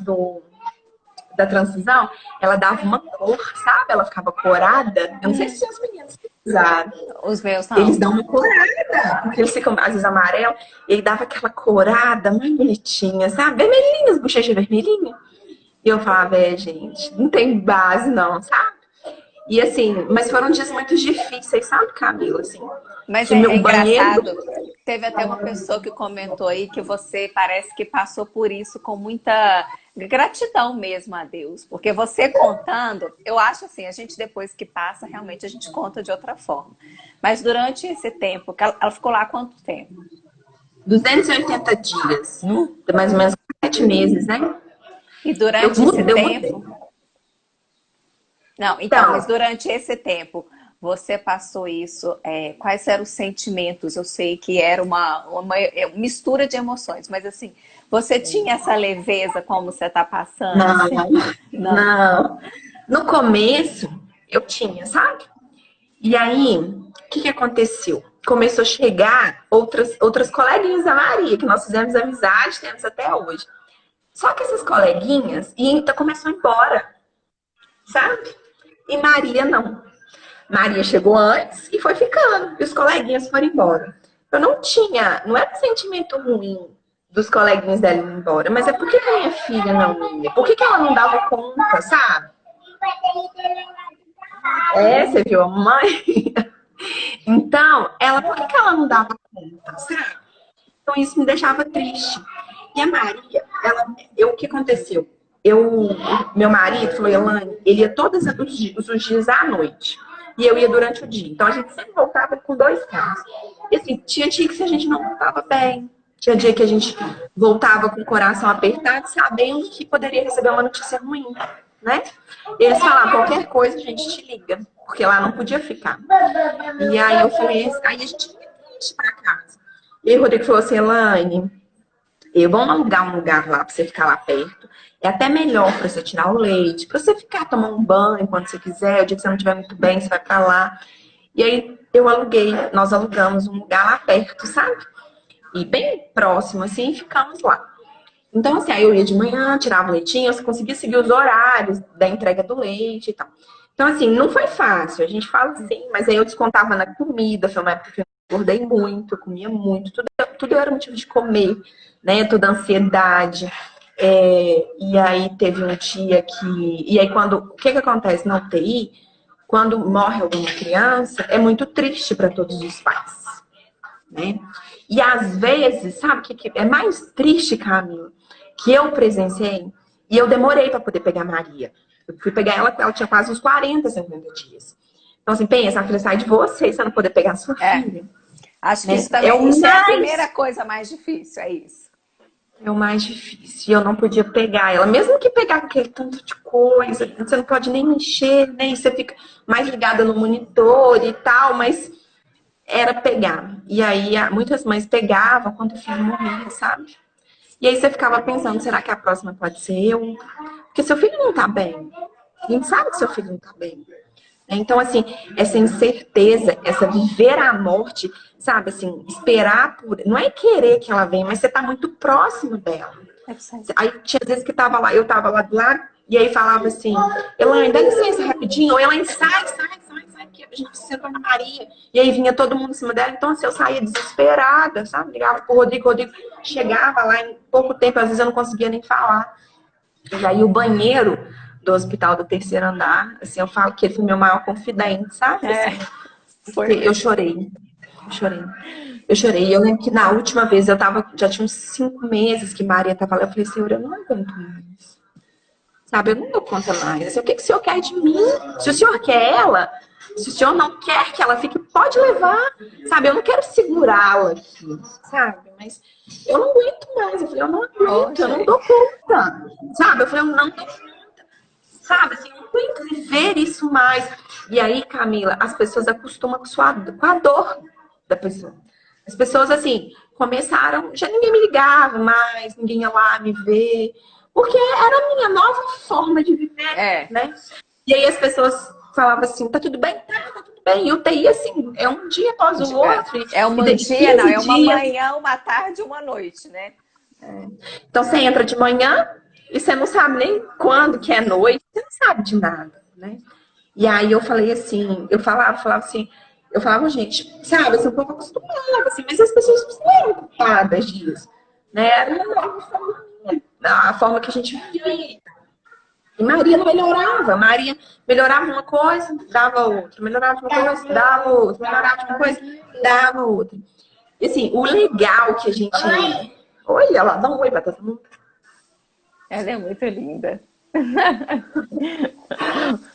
da transfusão, ela dava uma cor, sabe? Ela ficava corada. Eu não sei se os meninos usaram. Os meus não. Eles dão uma corada, porque eles ficam às vezes amarelos. E aí dava aquela corada mais bonitinha, sabe? Vermelhinhas, bochecha vermelhinha. E eu falava, gente, não tem base não, sabe? E assim, mas foram dias muito difíceis, sabe, Camila? Assim, Mas que é meu banheiro... engraçado, teve até uma pessoa que comentou aí que você parece que passou por isso com muita gratidão mesmo a Deus. Porque você contando, eu acho assim, a gente depois que passa, realmente a gente conta de outra forma. Mas durante esse tempo, que ela ficou lá há quanto tempo? 280 dias, mais ou menos 7 meses, né? E durante esse tempo... mudei. Não, então, mas durante esse tempo, você passou isso, quais eram os sentimentos? Eu sei que era uma mistura de emoções, mas assim, você tinha essa leveza como você está passando? Não. No começo, eu tinha, sabe? E aí, o que aconteceu? Começou a chegar outras coleguinhas da Maria, que nós fizemos amizade, temos até hoje. Só que essas coleguinhas começou a ir embora, sabe? E Maria não. Maria chegou antes e foi ficando. E os coleguinhas foram embora. Eu não era um sentimento ruim dos coleguinhas dela ir embora, mas é por que a minha filha não ia? Por que ela não dava conta, sabe? Você viu a mãe? Então, por que ela não dava conta, sabe? Então isso me deixava triste. E a Maria, o que aconteceu? Meu marido falou, Elaine, ele ia todos os dias à noite. E eu ia durante o dia. Então a gente sempre voltava com 2 carros. E assim, tinha dia que a gente não voltava bem. Tinha dia que a gente voltava com o coração apertado, sabendo que poderia receber uma notícia ruim, né? Eles falavam, qualquer coisa a gente te liga. Porque lá não podia ficar. E aí eu falei, aí a gente ia triste pra casa. E aí o Rodrigo falou assim, Elaine, vamos alugar um lugar lá pra você ficar lá perto. É até melhor pra você tirar o leite, pra você ficar tomando um banho quando você quiser. O dia que você não estiver muito bem, você vai pra lá. E aí nós alugamos um lugar lá perto, sabe? E bem próximo, assim, e ficamos lá. Então, assim, aí eu ia de manhã, tirava o leitinho, eu conseguia seguir os horários da entrega do leite e tal. Então, assim, não foi fácil. A gente fala assim, mas aí eu descontava na comida. Foi uma época que eu engordei muito, eu comia muito. Tudo era motivo de comer, né? Toda a ansiedade. E aí teve um dia que... E aí o que acontece na UTI? Quando morre alguma criança, é muito triste para todos os pais, né? E às vezes, sabe o que é mais triste, Camila? Que eu presenciei, e eu demorei para poder pegar a Maria. Eu fui pegar ela tinha quase uns 40, 50 dias. Então, assim, pensa, a filha sai de você não poder pegar a sua filha. Acho que isso também isso é a primeira coisa mais difícil, é isso. É o mais difícil. E eu não podia pegar ela. Mesmo que pegar aquele tanto de coisa, você não pode nem mexer, né? E você fica mais ligada no monitor e tal, mas era pegar. E aí, muitas mães pegavam quando o filho morria, sabe? E aí você ficava pensando, será que a próxima pode ser eu? Porque seu filho não tá bem. A gente sabe que seu filho não tá bem. Então, assim, essa incerteza, essa viver a morte, sabe, assim, esperar por... Não é querer que ela venha, mas você tá muito próximo dela. Aí tinha vezes que eu tava lá do lado, e aí falava assim, Elaine, dá licença rapidinho, ou Elaine, sai, que a gente precisa da Maria. E aí vinha todo mundo em cima dela, então assim, eu saía desesperada, sabe? Ligava pro Rodrigo chegava lá em pouco tempo, às vezes eu não conseguia nem falar. E aí o banheiro do hospital do 3º andar, assim, eu falo que ele foi meu maior confidente, sabe? Assim, eu chorei. E eu lembro que na última vez já tinha uns 5 meses que Maria tava lá, eu falei, Senhor, eu não aguento mais. sabe? Eu não dou conta mais. Assim, o que que o senhor quer de mim? Se o senhor quer ela, se o senhor não quer que ela fique, pode levar, sabe? Eu não quero segurá-la aqui, sabe? Mas eu não aguento mais. Eu falei, eu não aguento, eu não dou conta, sabe? Eu falei, eu não dou conta, sabe? Assim, eu não aguento viver isso mais. E aí, Camila, as pessoas acostumam com a dor da pessoa. As pessoas, assim, começaram, já ninguém me ligava mais, ninguém ia lá me ver, porque era a minha nova forma de viver, né? E aí as pessoas falavam assim, tá tudo bem? Tá tudo bem. E o TI, assim, é um dia após o outro. É um dia, não, é uma manhã, uma tarde, uma noite, né? Então você entra de manhã e você não sabe nem quando que é noite, você não sabe de nada, né? E aí eu falei assim, eu falava assim, eu falava, gente, sabe, assim, um pouco acostumada, assim, mas as pessoas não eram ocupadas disso, né? Era a forma que a gente vivia. E Maria não melhorava. Maria melhorava uma coisa, dava outra. Melhorava uma coisa, dava outra. Melhorava uma coisa, dava outra. E assim, o legal que a gente... Olha lá, dá um oi pra todo mundo. Ela é muito linda.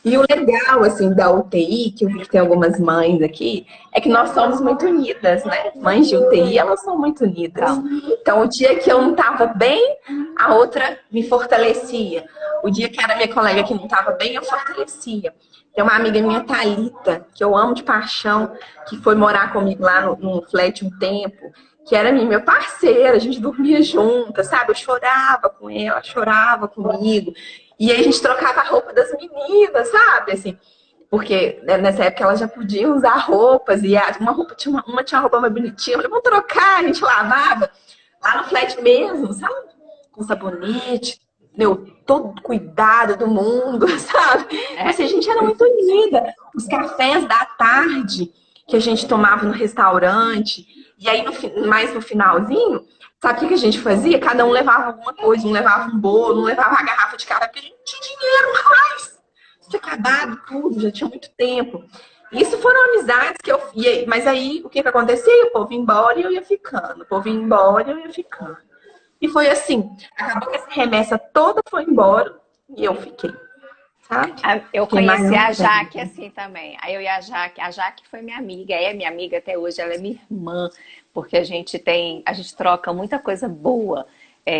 E o legal, assim, da UTI, que eu vi que tem algumas mães aqui, é que nós somos muito unidas, né? Mães de UTI, elas são muito unidas. Então, o dia que eu não estava bem, a outra me fortalecia. O dia que era minha colega que não estava bem, eu fortalecia. Tem uma amiga minha, Thalita, que eu amo de paixão, que foi morar comigo lá no flat um tempo, que era minha parceira, a gente dormia juntas, sabe? Eu chorava com ela, chorava comigo. E aí a gente trocava a roupa das meninas, sabe? Assim, porque nessa época elas já podiam usar roupas, e uma tinha uma roupa mais bonitinha, eu falei, vamos trocar, a gente lavava lá no flat mesmo, sabe? Com sabonete, todo cuidado do mundo, sabe? Mas assim, a gente era muito unida. Os cafés da tarde que a gente tomava no restaurante, e aí mais no finalzinho, sabe o que a gente fazia? Cada um levava alguma coisa, um levava um bolo, um levava uma garrafa de café, porque a gente não tinha dinheiro mais. Tinha acabado tudo, já tinha muito tempo. Isso foram amizades que eu ia, mas aí o que acontecia? O povo ia embora e eu ia ficando. O povo ia embora e eu ia ficando. E foi assim, acabou que essa remessa toda foi embora e eu fiquei. Sabe? Eu conheci a Jaque assim também. Aí eu e a Jaque foi minha amiga, é minha amiga até hoje, ela é minha irmã, porque a gente troca muita coisa boa,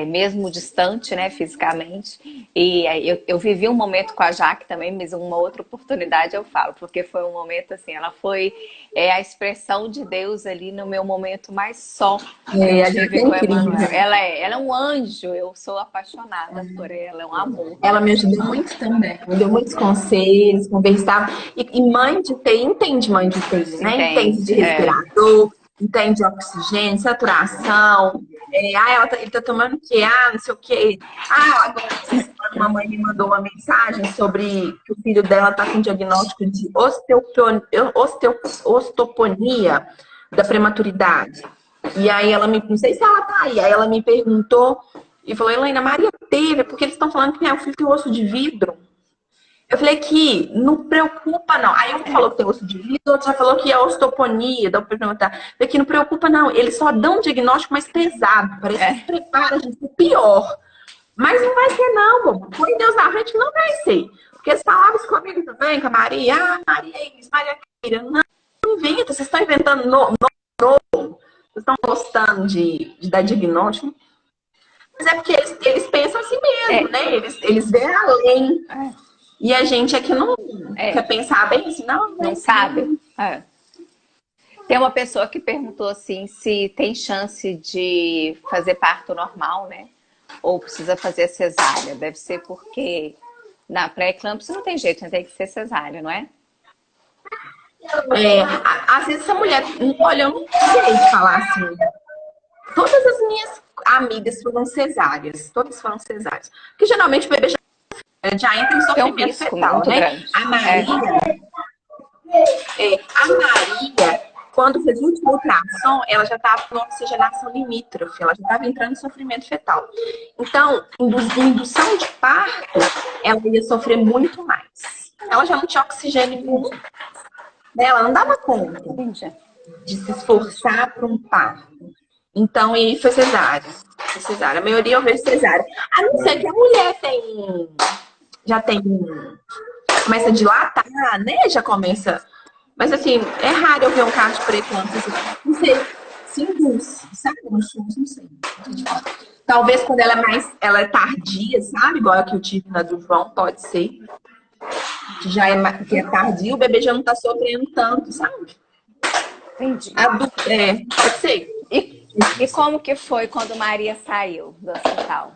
mesmo distante, né, fisicamente. E eu vivi um momento com a Jaque também, mas uma outra oportunidade eu falo, porque foi um momento assim, ela foi a expressão de Deus ali no meu momento mais só. A Jaque é incrível. Ela é um anjo, eu sou apaixonada por ela, é um amor. Ela me ajudou muito também, me deu muitos conselhos, conversava. E mãe de TI entende mãe de TI, né? Entende de respirador, entende oxigênio, saturação. Ele tá tomando o quê? Não sei o quê. Agora uma mãe me mandou uma mensagem sobre que o filho dela tá com diagnóstico de osteoponia da prematuridade. E aí não sei se ela tá aí ela me perguntou e falou, Helena, Maria teve, porque eles estão falando que o filho tem osso de vidro. Eu falei que não preocupa, não. Aí um falou que tem osso de vidro, outro já falou que é osteoponia. Dá pra perguntar. Eu falei que não preocupa, não. Eles só dão um diagnóstico mais pesado. Parece que se prepara, a gente, pior. Mas não vai ser, não, bobo. Põe Deus na frente, não vai ser. Porque eles falavam isso comigo também, com a Maria. Maria é isso, Maria queira. Não inventa, vocês estão inventando novo. Vocês estão gostando de dar diagnóstico. Mas é porque eles pensam assim mesmo, né? Eles veem além. E a gente aqui não quer pensar bem assim, não sabe. Tem uma pessoa que perguntou assim se tem chance de fazer parto normal, né? Ou precisa fazer cesárea. Deve ser porque na pré-eclâmpsia não tem jeito, né? Tem que ser cesárea, não é? Às vezes a mulher, olha, eu não sei falar assim. Todas as minhas amigas foram cesáreas. Todas foram cesáreas. Porque geralmente o bebê já entra em sofrimento fetal, né? Grande. A Maria, quando fez o último ultrassom, ela já estava com oxigenação limítrofe, ela já estava entrando em sofrimento fetal. Então, indução de parto, ela ia sofrer muito mais. Ela já não tinha oxigênio nenhum, né? Ela não dava conta de se esforçar para um parto. Então, e foi cesárea. A maioria eu vejo cesárea. A não ser que a mulher tem já tem, começa a dilatar, né? Já começa. Mas assim, é raro eu ver um caso de pré-eclâmpsia, assim, não sei, se induz, sabe? No SUS, não sei. Talvez quando ela é tardia, sabe? Igual a que eu tive na do João, pode ser. Que é tardia, o bebê já não tá sofrendo tanto, sabe? Entendi. Pode ser. E como que foi quando Maria saiu do hospital?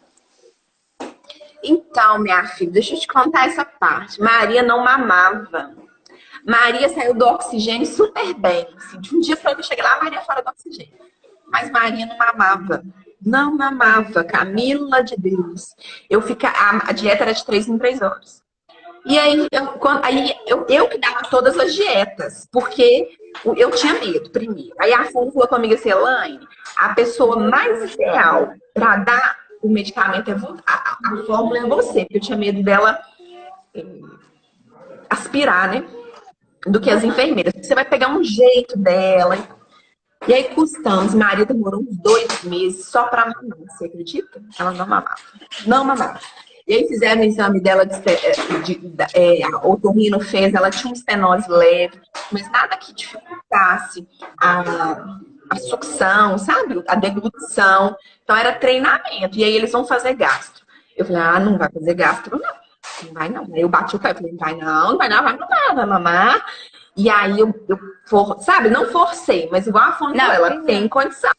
Então, minha filha, deixa eu te contar essa parte. Maria não mamava. Maria saiu do oxigênio super bem. Assim, de um dia para outro eu cheguei lá, Maria fora do oxigênio. Mas Maria não mamava. Não mamava. Camila de Deus. A dieta era de 3 em 3 horas. E aí, eu que dava todas as dietas, porque eu tinha medo, primeiro. Aí a Fônia falou comigo assim, Elaine, a pessoa mais ideal para dar o medicamento a fórmula é você, porque eu tinha medo dela aspirar, né? Do que as enfermeiras. Você vai pegar um jeito dela. E aí custamos. Maria demorou uns 2 meses só para mamar. Você acredita? Ela não mamava. Não mamava. E aí fizeram o exame dela a otorrino fez, ela tinha um estenose leve, mas nada que dificultasse a sucção, sabe? A deglutição. Então era treinamento. E aí eles vão fazer gastro. Eu falei, não vai fazer gastro, não. Não vai não. Aí eu bati o pé, falei, não vai não, vai mamar, vai mamar. E aí sabe, não forcei, mas igual a Fonte, ela tem condição.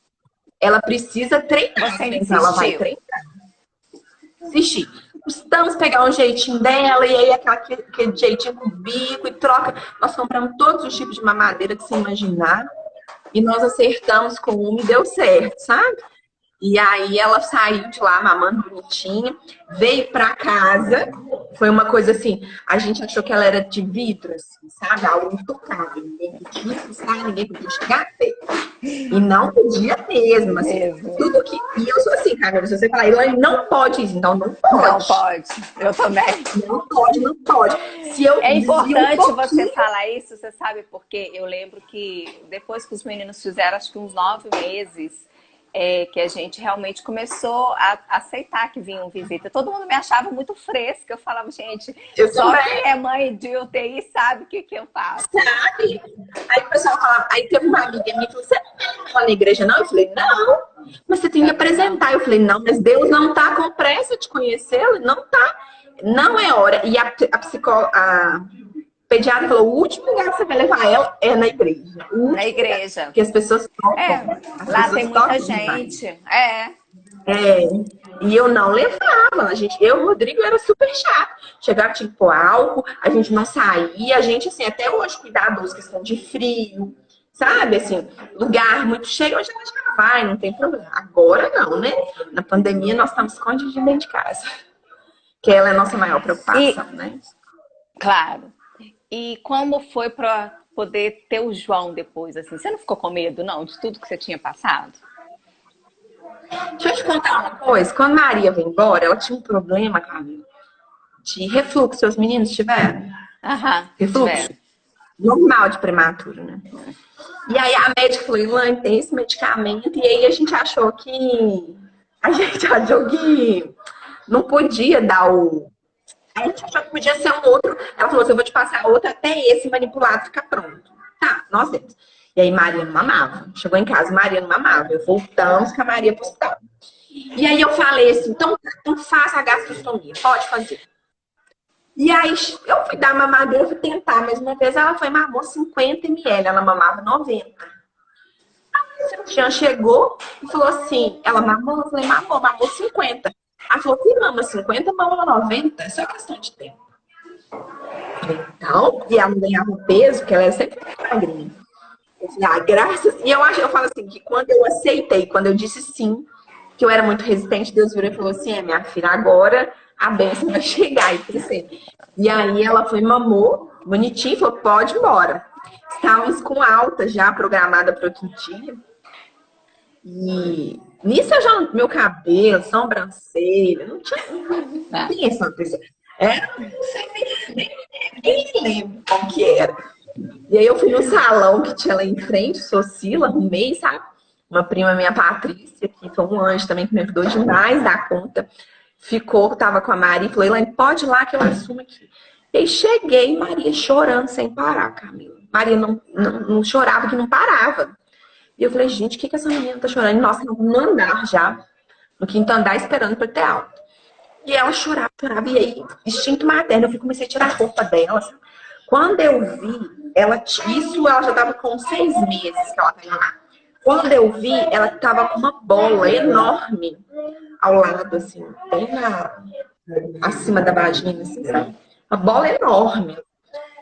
Ela precisa treinar. Então ela vai treinar. Insistir. Estamos pegar um jeitinho dela, e aí aquele jeitinho com o bico e troca. Nós compramos todos os tipos de mamadeira que você imaginar. E nós acertamos com uma e deu certo, sabe? E aí ela saiu de lá mamando bonitinha, veio pra casa, foi uma coisa assim, a gente achou que ela era de vidro, assim, sabe? Algo intocável, ninguém podia pisar, ninguém podia chegar perto. E não podia mesmo, assim, tudo que... E eu sou assim, cara, se você falar, Elaine, não pode isso, então não pode. Não pode, eu também. Não pode, não pode. É importante você falar isso, você sabe, porque eu lembro que depois que os meninos fizeram, acho que uns 9 meses, que a gente realmente começou a aceitar que vinham visita. Todo mundo me achava muito fresca. Eu falava, gente, só quem é mãe de UTI sabe o que eu faço. Sabe? Aí o pessoal falava, aí teve uma amiga minha que falou, você não vai na igreja não? Eu falei, não, mas você tem que apresentar. Eu falei, não, mas Deus não tá com pressa de conhecê-lo, não tá. Não é hora. E a psicóloga, pediatra falou, o último lugar que você vai levar ela é na igreja. Na igreja. Porque as pessoas tocam. Lá tem muita gente. E eu não levava. Eu e o Rodrigo era super chato. Chegava, tinha que pôr álcool, a gente não saía. A gente, assim, até hoje, cuidadoso, questão de frio. Sabe, assim, lugar muito cheio, hoje ela já vai, não tem problema. Agora não, né? Na pandemia nós estamos escondidos dentro de casa. Que ela é a nossa maior preocupação, né? Claro. E como foi para poder ter o João depois, assim? Você não ficou com medo, não, de tudo que você tinha passado? Deixa eu te contar uma coisa. Quando a Maria veio embora, ela tinha um problema, Camila, de refluxo. Seus meninos tiveram? Refluxo? Tiveram. Normal de prematuro, né? E aí a médica falou, Elaine, tem esse medicamento. E aí a gente achou que não podia dar o... A gente achou que podia ser um outro. Ela falou assim, eu vou te passar outro até esse manipulado ficar pronto. Tá, nós temos. E aí Maria não mamava. Chegou em casa, Maria não mamava. Voltamos com a Maria pro hospital. E aí eu falei assim, então faça a gastrostomia, pode fazer. E aí eu fui dar mamadeira, eu fui tentar. Mais uma vez ela foi mamou 50 ml, ela mamava 90. Aí o cirurgião chegou e falou assim, ela mamou? Eu falei, mamou 50. Ela falou, se mama 50, mama 90. É só questão de tempo. Então, e ela não ganhava peso, porque ela era sempre magrinha. Eu falei, graças... E eu falo assim, que quando eu aceitei, quando eu disse sim, que eu era muito resistente, Deus virou e falou assim, minha filha, agora a bênção vai chegar aí pra você. E aí ela foi, mamou, bonitinho, falou, pode ir embora. Estávamos com alta já programada para outro dia. E nisso eu já, meu cabelo, sobrancelha, não tinha essa pessoa. Não sei, nem lembro como que era. E aí eu fui no salão que tinha lá em frente, Socila, arrumei, sabe? Uma prima minha, Patrícia, que foi um anjo também, que me ajudou demais da conta. tava com a Maria e falou, Elaine, pode ir lá que eu assumo aqui. E aí cheguei, Maria chorando sem parar, Camila. Maria não chorava, que não parava. E eu falei, gente, o que essa menina tá chorando? E nós estávamos no andar já, no quinto andar, esperando para ter aula. E ela chorava, chorava. E aí, instinto materno, eu comecei a tirar a roupa dela. Sabe? Quando eu vi, ela já estava com 6 meses que ela estava lá. Quando eu vi, ela estava com uma bola enorme ao lado, assim, bem acima da vagina, assim, sabe? Uma bola enorme.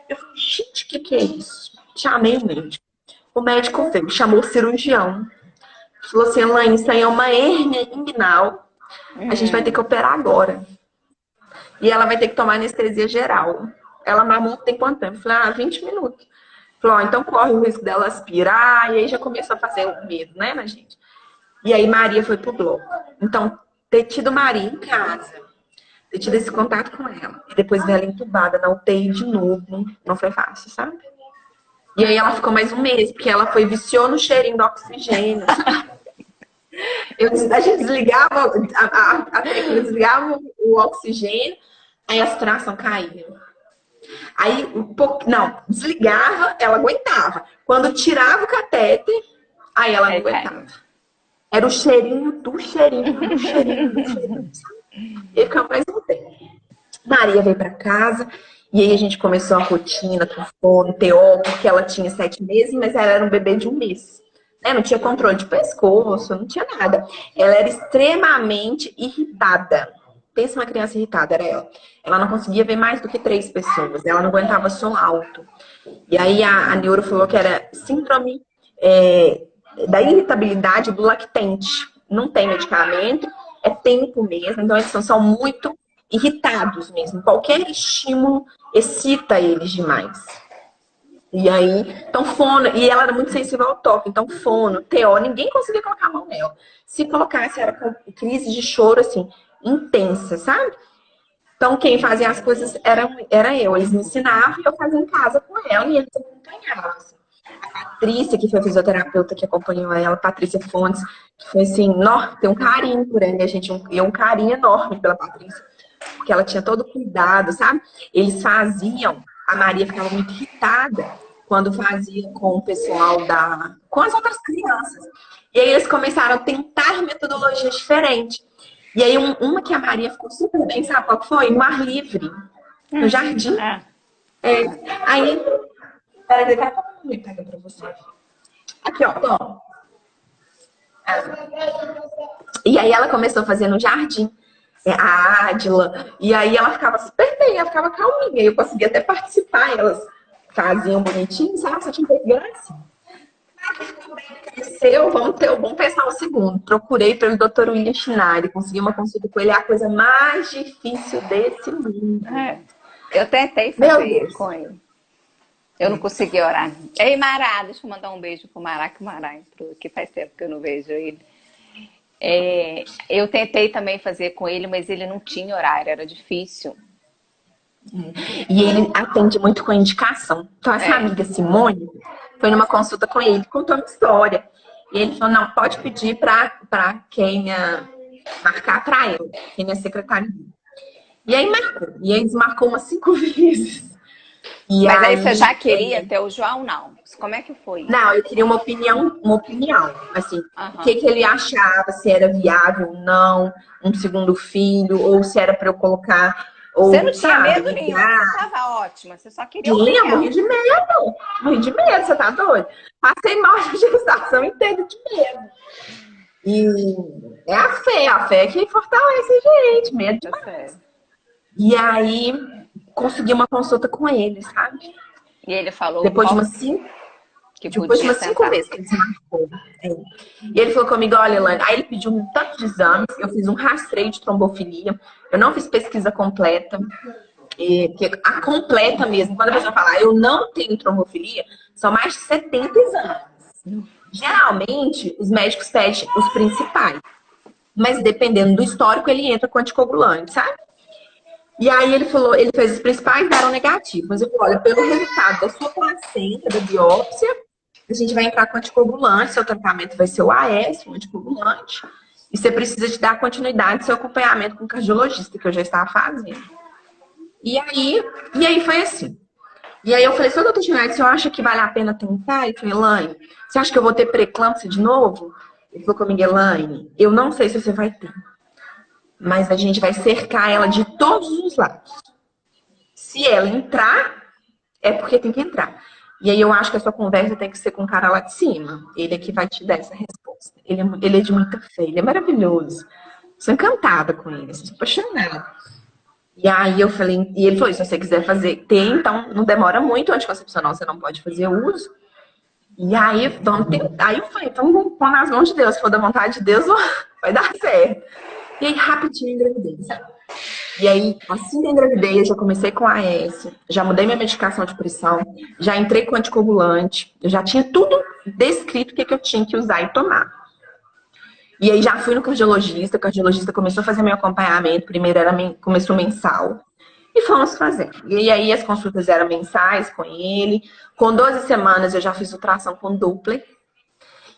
Eu falei, gente, o que é isso? Chamei o médico. O médico veio, chamou o cirurgião. Falou assim, Elaine, isso aí é uma hérnia inguinal. A gente vai ter que operar agora. E ela vai ter que tomar anestesia geral. Ela mamou tem quanto tempo? Eu falei, 20 minutos. Falou, então corre o risco dela aspirar. E aí já começou a fazer o medo, né, na gente? E aí Maria foi pro bloco. Então, ter tido Maria em casa, ter tido esse contato com ela, e depois dela entubada na UTI de novo, não foi fácil, sabe? E aí ela ficou mais um mês, porque ela viciou no cheirinho do oxigênio. A gente desligava, a técnica desligava o oxigênio, aí a saturação caía. Aí, desligava, ela aguentava. Quando tirava o catéter, aí ela não aguentava. Era o cheirinho do cheirinho, do cheirinho, do cheirinho. E ficava mais um tempo. Maria veio pra casa, e aí a gente começou a rotina, com fono, TO, porque ela tinha 7 meses, mas ela era um bebê de 1 mês. Não tinha controle de pescoço, não tinha nada. Ela era extremamente irritada. Pensa uma criança irritada, era ela. Ela não conseguia ver mais do que 3 pessoas. Ela não aguentava som alto. E aí a neuro falou que era síndrome da irritabilidade do lactente. Não tem medicamento, é tempo mesmo. Então eles são muito irritados mesmo. Qualquer estímulo excita eles demais. E aí, então fono, e ela era muito sensível ao toque, então fono, TO, ninguém conseguia colocar a mão nela. Se colocasse, era com crise de choro, assim, intensa, sabe? Então, quem fazia as coisas era eu. Eles me ensinavam e eu fazia em casa com ela e eles acompanhavam. Assim. A Patrícia, que foi a fisioterapeuta que acompanhou ela, Patrícia Fontes, que foi assim, tem um carinho por ela, e um carinho enorme pela Patrícia, porque ela tinha todo cuidado, sabe? Eles faziam, a Maria ficava muito irritada quando fazia com o pessoal com as outras crianças. E aí eles começaram a tentar metodologias diferentes. E aí uma que a Maria ficou super bem, sabe qual foi? No ar livre, no jardim. Aí, peraí, daqui a pouco eu pego pra você. Aqui, ó, toma. E aí ela começou a fazer no jardim. A Ádila. E aí ela ficava super bem, ela ficava calminha. Eu conseguia até participar, elas faziam bonitinho, sabe? Só tinha graça. Cresceu, vamos pensar um segundo. Procurei pelo Dr. William Schneider, consegui uma consulta com ele, é a coisa mais difícil desse mundo. Eu tentei fazer com ele. Eu não consegui orar. Ei, Mará, deixa eu mandar um beijo pro Mará, que o Mará entrou, que faz tempo que eu não vejo ele. Eu tentei também fazer com ele, mas ele não tinha horário, era difícil. E ele atende muito com indicação. Então, essa amiga Simone foi numa consulta com ele, contou uma história. E ele falou, não, pode pedir pra Kênia marcar pra ele, Kênia é secretária. E aí marcou. E aí desmarcou umas 5 vezes. Mas aí você já queria ter o João, não? Como é que foi? Não, eu queria uma opinião, assim, o que ele achava, se era viável ou não, um segundo filho, ou se era pra eu colocar... Você não tinha medo nenhum, você tava ótima, você só queria opinião. Morri de medo, você tá doido? Passei mal de gestação inteira de medo. E é a fé que fortalece a gente, medo demais. E aí, consegui uma consulta com ele, sabe? E ele falou... Depois de umas 5 vezes que ele se marcou. E ele falou comigo, olha, Elaine, aí ele pediu um tanto de exames, eu fiz um rastreio de trombofilia, eu não fiz pesquisa completa, porque a completa mesmo, quando a pessoa fala, eu não tenho trombofilia, são mais de 70 exames. Geralmente, os médicos pedem os principais, mas dependendo do histórico, ele entra com anticoagulante, sabe? E aí ele falou, ele fez os principais, deram negativo. Mas eu falei, olha, pelo resultado da sua placenta, da biópsia, a gente vai entrar com anticoagulante, seu tratamento vai ser o AS, o anticoagulante, E você precisa de dar continuidade ao seu acompanhamento com o cardiologista, que eu já estava fazendo. E aí foi assim. E aí eu falei, seu doutor Schneider, você acha que vale a pena tentar? Ele falou, Elaine, você acha que eu vou ter pré-eclâmpsia de novo? Ele falou comigo, Elaine, eu não sei se você vai ter, mas a gente vai cercar ela de todos os lados. Se ela entrar, é porque tem que entrar. E aí eu acho que a sua conversa tem que ser com o cara lá de cima. Ele é que vai te dar essa resposta. Ele é de muita fé, ele é maravilhoso. Sou encantada com ele, sou apaixonada. E aí eu falei, e ele falou, se você quiser ter, então não demora muito, anticoncepcional você não pode fazer uso. E aí, vamos tentar. Aí eu falei, então vamos pôr nas mãos de Deus, se for da vontade de Deus, vai dar certo. E aí, rapidinho, engravidei, sabe? E aí, assim que eu engravidei, eu já comecei com a AS, já mudei minha medicação de pressão, já entrei com anticoagulante, eu já tinha tudo descrito o que eu tinha que usar e tomar. E aí já fui no cardiologista, o cardiologista começou a fazer meu acompanhamento, primeiro começou mensal, e fomos fazendo. E aí as consultas eram mensais com ele, com 12 semanas eu já fiz ultrassom com Doppler,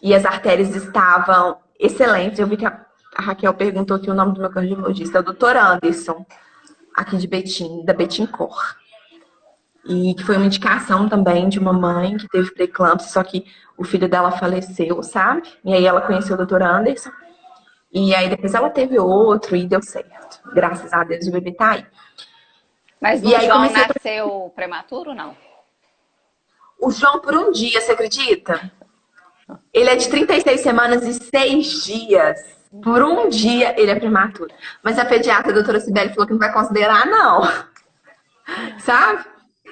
e as artérias estavam excelentes. Eu vi que a Raquel perguntou aqui o nome do meu cardiologista, é o Dr. Anderson, aqui de Betim, da Betincor. E que foi uma indicação também de uma mãe que teve pré-eclâmpsia, só que o filho dela faleceu, sabe? E aí ela conheceu o Dr. Anderson. E aí depois ela teve outro e deu certo. Graças a Deus o bebê tá aí. Mas o João nasceu prematuro, não? O João por um dia, você acredita? Ele é de 36 semanas e 6 dias. Por um dia ele é prematuro. Mas a pediatra, a doutora Cibele, falou que não vai considerar, não. Sabe?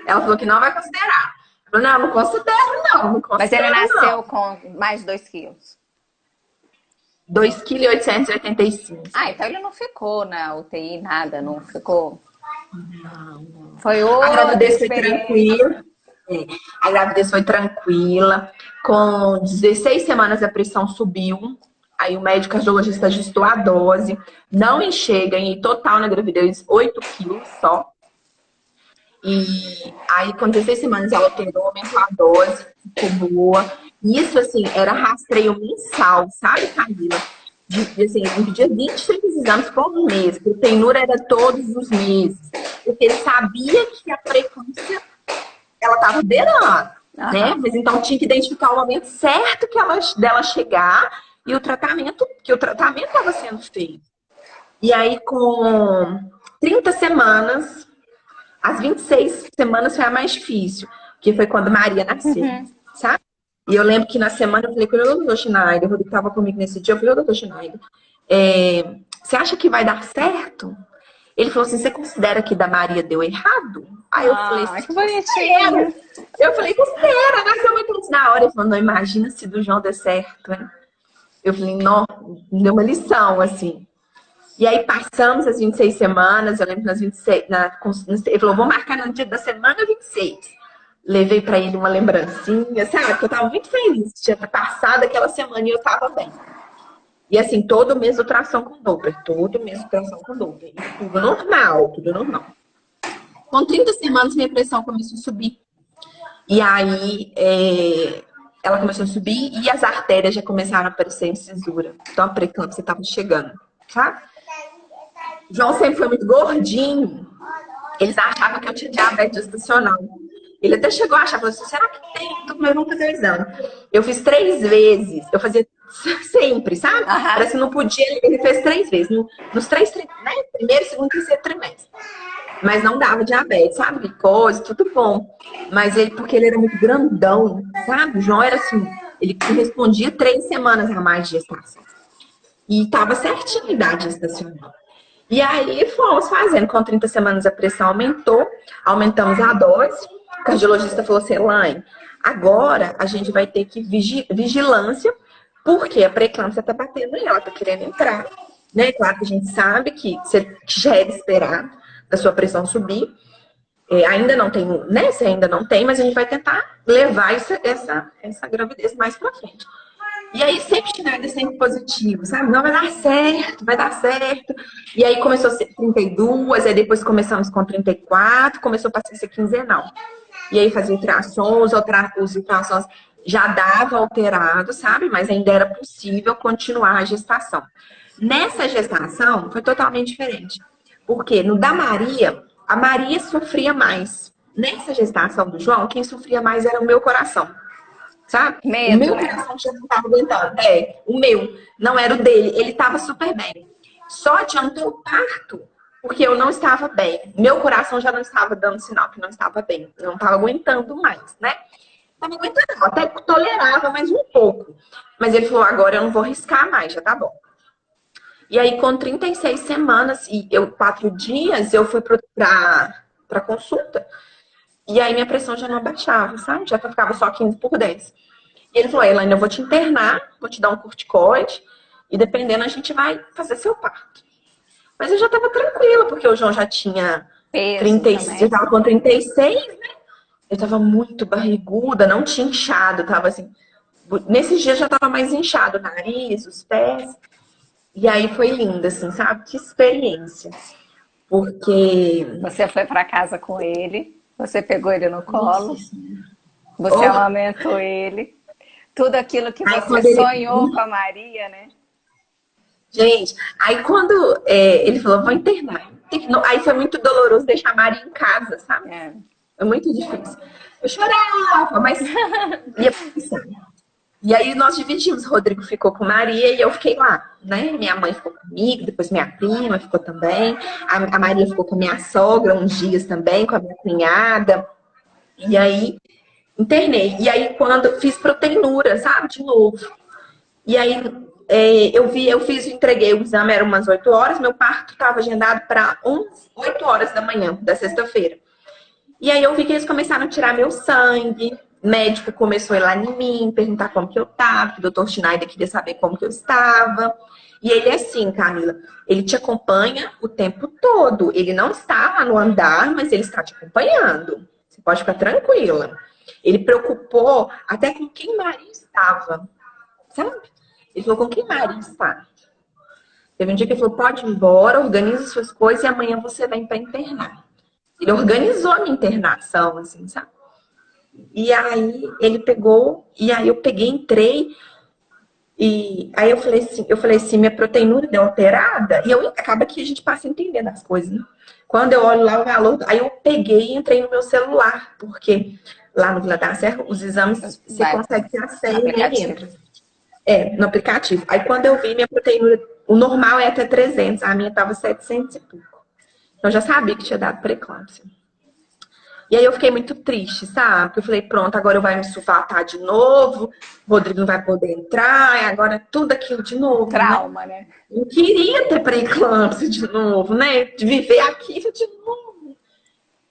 Ela falou que não vai considerar. Eu falei, não considero, não. Mas ele nasceu com mais de 2 quilos. 2,885 kg. Ah, então ele não ficou na UTI, nada, não ficou. Não. Foi outra A gravidez foi tranquila. A gravidez foi tranquila. Com 16 semanas a pressão subiu. Aí o médico cardiologista ajustou a dose. Não enchei, ganhei total na gravidez 8 quilos só. E aí com 16 semanas ela alterou, aumentou a dose, ficou boa. Isso, assim, era rastreio mensal, sabe, Camila? Assim, ele pedia 23 exames por mês, porque o Tenura era todos os meses. Porque ele sabia que a frequência, ela estava beirando, né? Mas então tinha que identificar o momento certo dela chegar e o tratamento, que o tratamento estava sendo feito. E aí, com 30 semanas, as 26 semanas foi a mais difícil, que foi quando Maria nasceu, sabe? E eu lembro que na semana eu falei com o doutor Schneider, o Rodrigo estava comigo nesse dia, eu falei, doutor Schneider, você acha que vai dar certo? Ele falou assim, você considera que da Maria deu errado? Aí eu falei, que bonitinho. Eu falei, considera, nasceu muito antes da hora. Ele falou, não, imagina se do João der certo, hein? Eu falei, não, me deu uma lição, assim. E aí passamos as 26 semanas, eu lembro que nas 26, ele falou, vou marcar no dia da semana 26. Levei pra ele uma lembrancinha, sabe? Porque eu tava muito feliz. Tinha passado aquela semana e eu tava bem. E assim, todo mês ultrassom com Doppler. Todo mês ultrassom com Doppler. Tudo normal, tudo normal. Com 30 semanas, minha pressão começou a subir. E aí, ela começou a subir e as artérias já começaram a aparecer em cisura. Então, a pré-eclâmpsia estava chegando, tá? João sempre foi muito gordinho. Eles achavam que eu tinha diabetes gestacional. Ele até chegou a achar, falou assim, será que tem? Tô comendo fazer exame. Eu fiz 3 vezes. Eu fazia sempre, sabe? Parece que não podia. Ele fez 3 vezes. Nos 3 trimestres, né? Primeiro, segundo e terceiro trimestre. Mas não dava diabetes, sabe? Glicose, tudo bom. Mas porque ele era muito grandão, sabe? O João era assim, ele correspondia 3 semanas a mais de gestação. E tava certinho a idade gestacional. E aí fomos fazendo. Com 30 semanas a pressão aumentou. Aumentamos a dose. O cardiologista falou assim, Elaine, agora a gente vai ter que vigilância, porque a pré-eclâmpsia tá batendo e ela tá querendo entrar. Né? Claro que a gente sabe que já é de esperar da sua pressão subir. Ainda não tem, né? Você ainda não tem, mas a gente vai tentar levar essa gravidez mais pra frente. E aí sempre Schneider sempre positivo, sabe? Não, vai dar certo, vai dar certo. E aí começou a ser 32, aí depois começamos com 34, começou a ser quinzenal. E aí fazia ultrassom, os ultrassons já dava alterado, sabe? Mas ainda era possível continuar a gestação. Nessa gestação, foi totalmente diferente. Porque no da Maria, a Maria sofria mais. Nessa gestação do João, quem sofria mais era o meu coração, sabe? O Medo, meu né? coração já não estava aguentando. É, o meu, não era o dele. Ele estava super bem. Só adiantou o parto porque eu não estava bem. Meu coração já não estava dando sinal que não estava bem. Não estava aguentando mais, né? Não estava aguentando, não. Até tolerava mais um pouco. Mas ele falou, agora eu não vou riscar mais, já tá bom. E aí, com 36 semanas e 4 dias, eu fui pra consulta. E aí minha pressão já não abaixava, sabe? Já ficava só 15/10. E ele falou, Elaine, eu vou te internar, vou te dar um corticoide, e dependendo a gente vai fazer seu parto. Mas eu já tava tranquila, porque o João já tinha Peso 36, já também. tava com 36, né? Eu tava muito barriguda, não tinha inchado, tava assim. Nesses dias já tava mais inchado, o nariz, os pés. E aí foi lindo, assim, sabe? Que experiência. Porque. Você foi para casa com ele, você pegou ele no Nossa colo, Senhora. você Oh, amamentou ele. Tudo aquilo que aí você quando ele. sonhou com a Maria, né? Gente, aí quando ele falou, vou internar. Aí foi muito doloroso deixar a Maria em casa, sabe? É. É muito difícil. Eu chorava, mas ia passando. E aí nós dividimos. O Rodrigo ficou com Maria e eu fiquei lá, né? Minha mãe ficou comigo, depois minha prima ficou também. A Maria ficou com a minha sogra uns dias também, com a minha cunhada. E aí internei. E aí quando fiz proteinura, sabe? De novo. E aí eu fiz, entreguei o exame, era umas 8 horas, meu parto estava agendado para 8 horas da manhã, da sexta-feira. E aí eu vi que eles começaram a tirar meu sangue, o médico começou a ir lá em mim, perguntar como que eu estava, que o doutor Schneider queria saber como que eu estava. E ele é assim, Camila, ele te acompanha o tempo todo. Ele não está lá no andar, mas ele está te acompanhando. Você pode ficar tranquila. Ele preocupou até com quem Maria estava, sabe? Ele falou, com quem Maria está? Teve um dia que ele falou, pode ir embora, organiza suas coisas e amanhã você vem para internar. Ele organizou a minha internação, assim, sabe? E aí ele pegou, e aí eu peguei, entrei, e aí eu falei assim, minha proteinúria deu alterada, e acaba que a gente passa a entender as coisas, né? Quando eu olho lá o valor, aí eu peguei e entrei no meu celular, porque lá no Vila da Serra, os exames, você Vai consegue ter a no senha e aí aplicativo. entra. No aplicativo. Aí quando eu vi, minha proteinúria, o normal é até 300, a minha tava 700 e pouco. Então eu já sabia que tinha dado pré-eclâmpsia. E aí eu fiquei muito triste, sabe? Porque eu falei, pronto, agora eu vai me sulfatar de novo, o Rodrigo não vai poder entrar, e agora tudo aquilo de novo, né? Trauma, né? Eu queria ter pré-eclâmpsia de novo, né? De viver aquilo de novo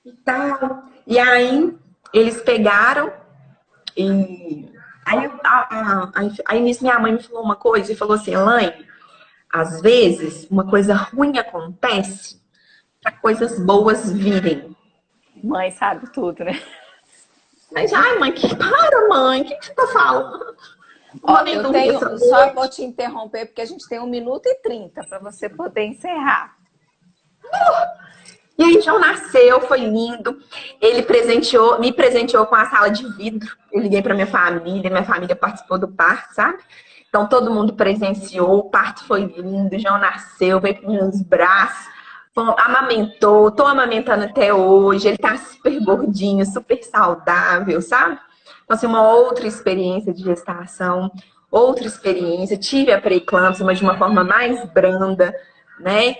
e tal. E aí eles pegaram e aí nisso minha mãe me falou uma coisa e falou assim, Elaine, às vezes uma coisa ruim acontece para coisas boas virem. Mãe sabe tudo, né? Mas, ai, mãe, para, mãe, o que você tá falando? Não vou Ó, nem eu dormir essa tenho, só vou noite. te interromper porque a gente tem 1 minuto e 30 para você poder encerrar. E aí, João nasceu, foi lindo. Ele me presenteou com a sala de vidro. Eu liguei para minha família participou do parto, sabe? Então todo mundo presenciou, o parto foi lindo, João nasceu, veio para meus braços, amamentou, tô amamentando até hoje. Ele tá super gordinho, super saudável, sabe? Então, assim, uma outra experiência de gestação, outra experiência. Tive a pré-eclâmpsia, mas de uma forma mais branda, né?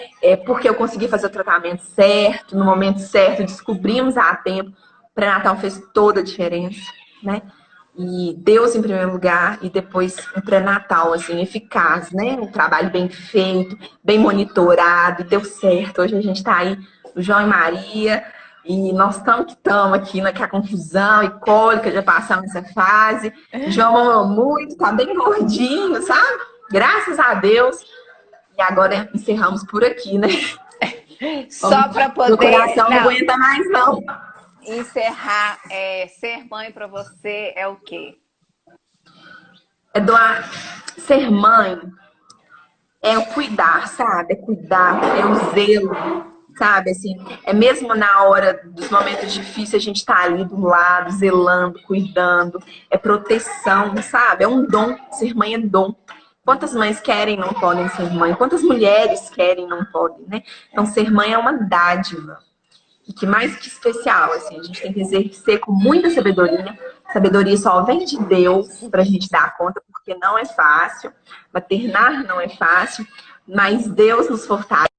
Porque eu consegui fazer o tratamento certo, no momento certo, descobrimos a tempo. O pré-natal fez toda a diferença, né? E Deus em primeiro lugar e depois um pré-natal, assim, eficaz, né? Um trabalho bem feito, bem monitorado, e deu certo. Hoje a gente tá aí, o João e Maria, e nós estamos aqui naquela confusão e cólica, já passamos essa fase. O João amou muito, tá bem gordinho, sabe? Graças a Deus. E agora encerramos por aqui, né? Só para Meu poder, coração não não, aguenta mais, não. encerrar, ser mãe para você é o quê? É doar, ser mãe é o cuidar, sabe? É cuidar, é o zelo. sabe? Assim, é mesmo na hora dos momentos difíceis, a gente tá ali do lado, zelando, cuidando, é proteção, sabe? É um dom, ser mãe é dom. Quantas mães querem, não podem ser mãe? Quantas mulheres querem, não podem, né? Então, ser mãe é uma dádiva. E que mais que especial, assim, a gente tem que exercer com muita sabedoria. Sabedoria só vem de Deus pra gente dar conta, porque não é fácil. Maternar não é fácil, mas Deus nos fortalece.